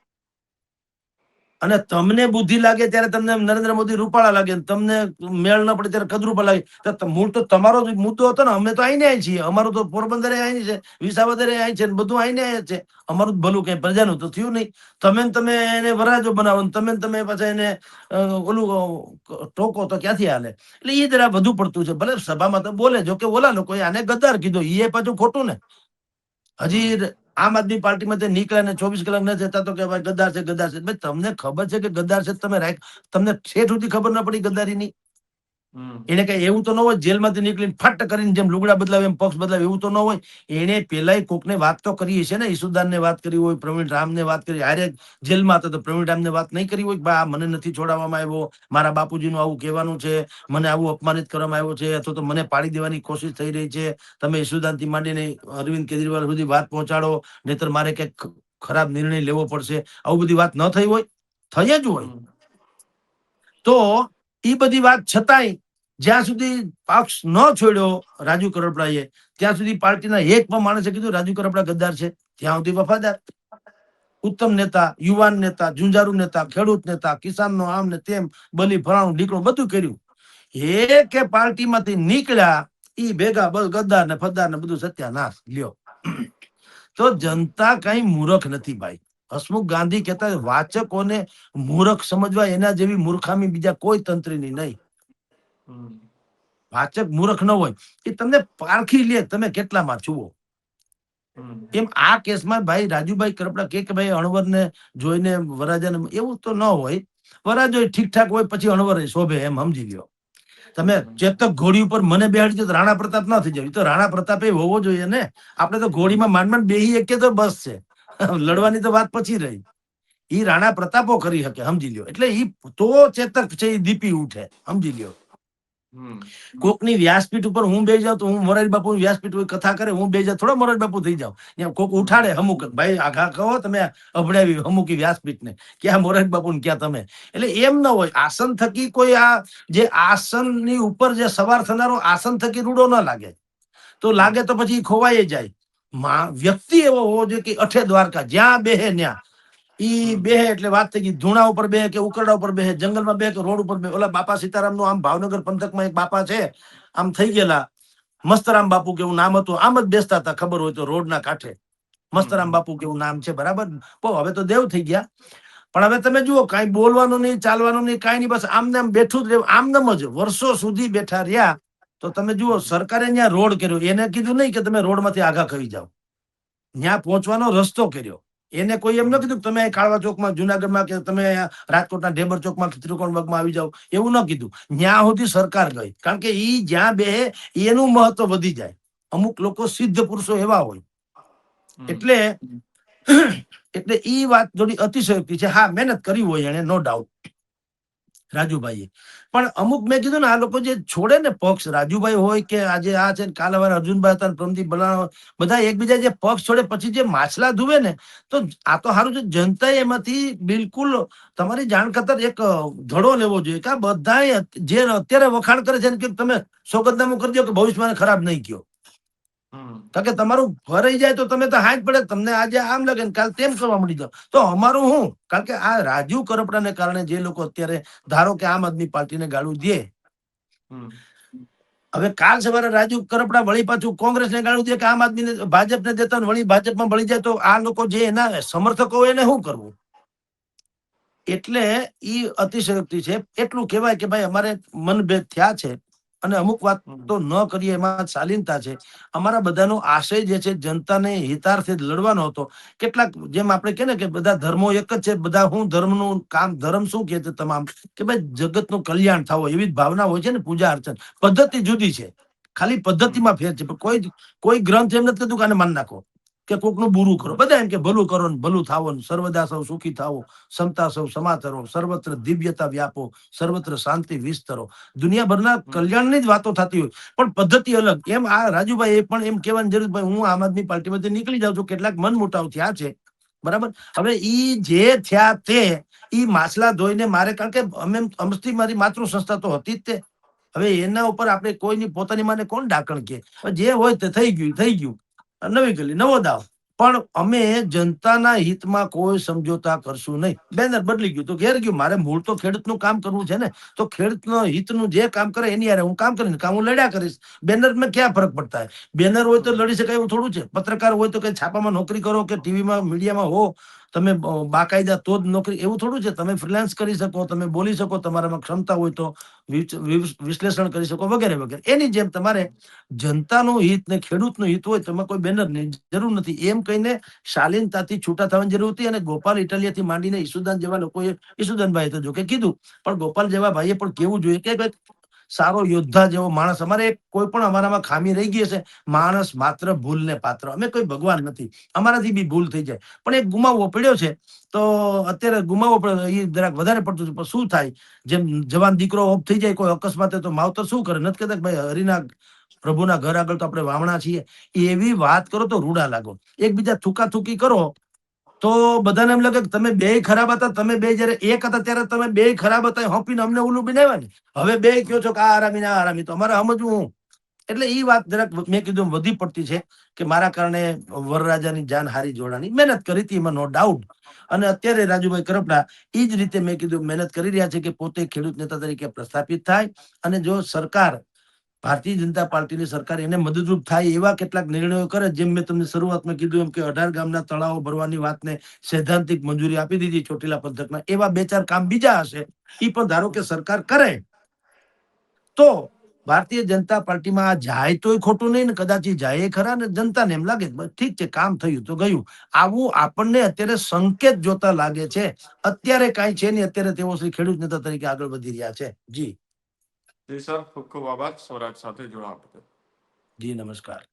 અને તમને બુદ્ધિ લાગે ત્યારે તમને નરેન્દ્ર મોદી રૂપાળા લાગે, તમને મેળ ન પડે ત્યારે કદરૂપા લાગે. મૂળ તો તમારો જ મુદ્દો હતો ને. અમે તો આઈને આવી છીએ, અમારું તો પોરબંદરે આવી છે, વિસાવદરે આવી છે, બધું આઈને આવ્યા છે. અમારું ભલું કઈ પ્રજાનું તો થયું નહીં. તમે એને વરાજો બનાવો, તમે પાછા એને ઓલું ટોકો તો ક્યાંથી હાલે. એટલે એ જરા વધુ પડતું છે. ભલે સભામાં તો બોલે, જો કે ઓલા લોકો આને ગદ્દાર કીધો, એ પાછું ખોટું ને. હજી આમ આદમી પાર્ટીમાં નીકળે ને 24 કલાક નથી જતા તો કે ભાઈ ગદ્દાર છે, ગદ્દાર છે. ભાઈ તમને ખબર છે કે ગદ્દાર છે, તમે તમને ઠેઠ સુધી ખબર ના પડી ગદ્દારીની. એને કઈ એવું તો ન હોય જેલમાંથી નીકળીને ફટ કરીને જેમ લુગડા બદલાવે એમ પક્ષ બદલાવે, એવું તો ન હોય. એને પેલા કોકને વાત તો કરી છે ને, ઈસુદાનને વાત કરી હોય, પ્રવીણ રામને વાત કરી, હારે જેલમાં હતા તો પ્રવીણ રામને વાત નહીં કરી હોય કે ભાઈ આ મને નથી છોડાવવામાં આવ્યો, મારા બાપુજીનું આવું કહેવાનું છે, મને આવું અપમાનિત કરવામાં આવ્યો છે, અથવા તો મને પાડી દેવાની કોશિશ થઈ રહી છે, તમે ઈસુદાનથી માંડીને અરવિંદ કેજરીવાલ સુધી વાત પહોંચાડો, નહીતર મારે કંઈક ખરાબ નિર્ણય લેવો પડશે. આવું બધી વાત ન થઈ હોય, થઈ જ હોય. તો એ બધી વાત છતાંય જ્યાં સુધી પક્ષ ન છોડ્યો રાજુ કરપડાએ, ત્યાં સુધી પાર્ટીના એક પણ માણસે કીધું રાજુ કરપડા ગદ્દાર છે, ત્યાં સુધી વફાદાર. ઉત્તમ નેતા, યુવાન નેતા, ઝુંઝારુ નેતા, ખેડૂત નેતા, કિસાનનો આમ ને તેમ, બલી ફલાણું ઢીકણું બધું કર્યું. એક પાર્ટીમાંથી નીકળ્યા ઈ ભેગા બસ ગદ્દાર ને ફદ્દાર ને બધું સત્યાનાશ લ્યો. તો જનતા કઈ મૂર્ખ નથી ભાઈ. હસમુખ ગાંધી કહેતા વાચકોને મૂર્ખ સમજવા એના જેવી મૂર્ખામી બીજા કોઈ તંત્રીની નહીં. વાચક મૂર્ખ ન હોય, એ તમને પારખી લે તમે કેટલામાં છુઓ. એમ આ કેસમાં ભાઈ રાજુભાઈ કરપડા કે ભાઈ અણવરને જોઈને વરરાજાને એવું તો ન હોય. વરરાજો ઠીકઠાક હોય પછી અણવર શોભે એમ સમજી ગયો. તમે ચેતક ઘોડી ઉપર મને બેહાડી દો તો રાણા પ્રતાપ ના થઈ જાય. તો રાણા પ્રતાપ એ હોવો જોઈએ ને. આપણે તો ઘોડીમાં માંડ બેહી એક તો બસ છે, લડવાની તો વાત પછી રહી. ઈ રાણા પ્રતાપો કરી શકે સમજી લ્યો. એટલે ઈ તો ચેતક છે, એ દીપી ઉઠે સમજી લ્યો. કોકની વ્યાસપીઠ ઉપર હું બેસી જાઉં તો હું મોરારી બાપુ વ્યાસપીઠ ઉપર કથા કરે હું બેસી જાઉં થોડો મોરારી બાપુ થઈ જાઉં. કોક ઉઠાડે અમુક ભાઈ આઘા કહો તમે અભડાવી અમુકી વ્યાસપીઠ ને ક્યાં મોરારી બાપુ ને ક્યાં તમે. એટલે એમ ન હોય. આસન થકી કોઈ આ જે આસન ની ઉપર જે સવાર થનારો આસન થકી રૂડો ના લાગે. તો લાગે તો પછી ખોવાઈ જાય. વ્યક્તિ એવો હોવો જોઈએ કે અઠે દ્વારકા જ્યાં બેહે ન્યા ઈ બેહે એટલે વાત થઈ ગઈ. ધૂણા ઉપર બેહે કે ઉકરડા ઉપર બેહે, જંગલમાં બેહે કે રોડ ઉપર બેહે. ઓલા બાપા સીતારામ નું આમ ભાવનગર પંથકમાં એક બાપા છે, આમ થઈ ગયેલા મસ્તરામ બાપુ કેવું નામ હતું. આમ જ બેસતા હતા ખબર હોય તો રોડ ના કાંઠે. મસ્તરામ બાપુ કેવું નામ છે બરાબર. હવે તો દેવ થઈ ગયા. પણ હવે તમે જુઓ કઈ બોલવાનું નહીં, ચાલવાનું નહીં, કઈ નહીં, બસ આમને આમ બેઠું જ રહેવું. આમનેમ જ વર્ષો સુધી બેઠા રહ્યા. તો તમે જુઓ સરકારે ત્યાં રોડ કર્યો. એને કીધું નહીં કે તમે રોડ માંથી આગા કરી જાઓ. ત્યાં પહોંચવાનો રસ્તો કર્યો. એને કોઈ એમ ન કીધું કે તમે કાળવા ચોકમાં જુનાગઢમાં કે તમે રાજકોટના ઢેબર ચોકમાં ત્રિકોણબાગમાં આવી જાઓ. એવું ન કીધું. ત્યાં સુધી સરકાર ગઈ. કારણ કે ઈ જ્યાં બેહે એનું મહત્વ વધી જાય. અમુક લોકો સિદ્ધ પુરુષો એવા હોય. એટલે એટલે ઈ વાત થોડી અતિશયોક્તિ છે. હા, મહેનત કરી હોય એને નો ડાઉટ રાજુભાઈએ. પણ અમુક મેં કીધું ને આ લોકો જે છોડે ને પક્ષ, રાજુભાઈ હોય કે આજે આ છે કાલ હવે અર્જુનભાઈ હતા, પ્રમદીપ બલાણા, બધા એકબીજા જે પક્ષ છોડે પછી જે માછલા ધુવે ને, તો આ તો સારું છે. જનતાએ એમાંથી બિલકુલ તમારી જાણ કરતા એક ધડો લેવો જોઈએ કે આ બધા જે અત્યારે વખાણ કરે છે કે તમે સોગંદનામું કરજો કે ભવિષ્યમાં ખરાબ નહીં કયો. કારણ કે તમારું ફરાઈ જાય તો તમે તો હાથ પડે. તમને આજે આમ લાગે ને કાલ તેમ કરવા મળી જાવ તો અમારું શું? કારણ કે આ રાજીવ કરપડાને કારણે જે લોકો અત્યારે ધારો કે આમ આદમી પાર્ટીને ગાળું દે, હવે કાલ સવારે રાજુ કરપડા વળી પાછું કોંગ્રેસને ગાળું દે કે આમ આદમીને ભાજપને દેતા વળી ભાજપમાં ભળી જાય તો આ લોકો જે એના સમર્થકો હોય એને શું કરવું? એટલે ઈ અતિશયોક્તિ છે. એટલું કહેવાય કે ભાઈ અમારે મનભેદ થયા છે અને અમુક વાત તો ન કરીએ એમાં શાલીનતા છે. અમારા બધાનો આશય જે છે જનતાને હિતાર્થે લડવાનો હતો. કેટલાક જેમ આપણે કહે ને કે બધા ધર્મો એક જ છે, બધા હું ધર્મનું કામ, ધર્મ શું કહે છે તમામ કે ભાઈ જગતનું કલ્યાણ થવો એવી જ ભાવના હોય છે ને. પૂજા અર્ચન પદ્ધતિ જુદી છે, ખાલી પદ્ધતિમાં ફેર છે. પણ કોઈ ગ્રંથ એમ નથી કીધું કે આને માન નાખો કે કોકનું બુરું કરો. બધા એમ કે ભલું કરો ને ભલું થાવો ને સર્વદા સૌ સુખી થાવો, સમતા સૌ સમાતરો, સર્વત્ર દિવ્યતા વ્યાપો, સર્વત્ર શાંતિ વિસ્તરો. દુનિયાભરના કલ્યાણની જ વાતો થતી હોય પણ પદ્ધતિ અલગ. એમ આ રાજુભાઈ એ પણ એમ કહેવાની જરૂર, ભાઈ હું આમ આદમી પાર્ટીમાંથી નીકળી જાઉં છું. કેટલાક મન મુટાવ થયા છે બરાબર. હવે ઈ જે થયા તે ઈ માછલા ધોઈને મારે, કારણ કે અમે અમસ્તી મારી માતૃ સંસ્થા તો હતી જ તે. હવે એના ઉપર આપણે કોઈની પોતાની માને કોણ ડાકણ કે જે હોય તે થઈ ગયું. નવી ગલી નવો દાવ. પણ અમે જનતાના હિતમાં કોઈ સમજોતા કરશું નહીં. બેનર બદલી ગયું તો ઘેર ગયું. મારે મૂળ તો ખેડૂતનું કામ કરવું છે ને. તો ખેડૂતનો હિતનું જે કામ કરે એની યારે હું કામ કરીને કામ હું લડ્યા કરીશ. બેનર માં ક્યાં ફરક પડતા હોય? બેનર હોય તો લડી શકાય એવું થોડું છે. પત્રકાર હોય તો કઈ છાપામાં નોકરી કરો કે ટીવીમાં મીડિયામાં હો તમે બાકાયદા તો જ નોકરી, એવું થોડું છે. તમે ફ્રીલાન્સ કરી શકો, તમે બોલી શકો, તમારામાં ક્ષમતા હોય તો વિશ્લેષણ કરી શકો વગેરે વગેરે. એની જેમ તમારે જનતાનું હિત ને ખેડૂતનું હિત હોય તો કોઈ બેનરની જરૂર નથી. એમ કહીને શાલીનતાથી છૂટા થવાની જરૂર હતી. અને ગોપાલ ઇટાલિયાથી માંડીને ઈસુદાન જેવા લોકોએ, ઈસુદાનભાઈ તો જો કે કીધું, પણ ગોપાલ જેવા ભાઈએ પણ કેવું જોઈએ કે સારો યોદ્ધા જેવો માણસ. અમારે કોઈ પણ અમારામાં ખામી રહી ગઈ હશે. માણસ માત્ર ભૂલને પાત્ર, અમે કોઈ ભગવાન નથી. અમારાથી બી ભૂલ થઈ જાય. પણ એક ગુમાવવો પડ્યો છે તો અત્યારે ગુમાવવો પડ્યો એ જરાક વધારે પડતું છે. પણ શું થાય, જેમ જવાન દીકરો ઓફ થઈ જાય કોઈ અકસ્માતે તો માવતર શું કરે? નથી કહેતા ભાઈ હરિના પ્રભુના ઘર આગળ તો આપણે વાવણા છીએ. એવી વાત કરો તો રૂડા લાગો. એકબીજા થૂકા થૂકી કરો તો બધાને એમ લાગે કે તમે બે ખરાબ હતા. તમે બે જયારે એક હતા ત્યારે તમે બે ખરાબ હતા હોપીને અમને ઓલું બનાવ્યા ને. હવે બે કયો છો કે આ આરામી ના આરામી, તો અમારે સમજવું હું. એટલે એ વાત જરાક મેં કીધું વધી પડતી છે કે મારા કારણે વરરાજાની જાન હારી જોડાની. મહેનત કરી હતી એમાં નો ડાઉટ. અને અત્યારે રાજુભાઈ કરપડા એ જ રીતે મેં કીધું મહેનત કરી રહ્યા છે કે પોતે ખેડૂત નેતા તરીકે પ્રસ્થાપિત થાય. અને જો સરકાર, ભારતીય જનતા પાર્ટીની સરકાર એને મદદરૂપ થાય એવા કેટલાક નિર્ણયો કરે. જેમ મેં તમને શરૂઆતમાં કીધું એમ કે 18 ગામના તળાવો ભરવાની વાતને સૈદ્ધાંતિક મંજૂરી આપી દીધી ચોટીલા પંથકના. એવા 2-4 કામ બીજા હશે એ પણ ધારો કે સરકાર કરે તો ભારતીય જનતા પાર્ટીમાં આ જાય તોય ખોટું નહીં ને કદાચ એ જાય ખરા ને જનતાને એમ લાગે બસ ઠીક છે કામ થયું તો ગયું. આવું આપણને અત્યારે સંકેત જોતા લાગે છે. અત્યારે કાંઈ છે નહીં, અત્યારે તેઓ શ્રી ખેડૂત નેતા તરીકે આગળ વધી રહ્યા છે. જી જી સર, ખૂબ ખૂબ આભાર સ્વરાજ સાથે જોડાવા બદલ. જી નમસ્કાર.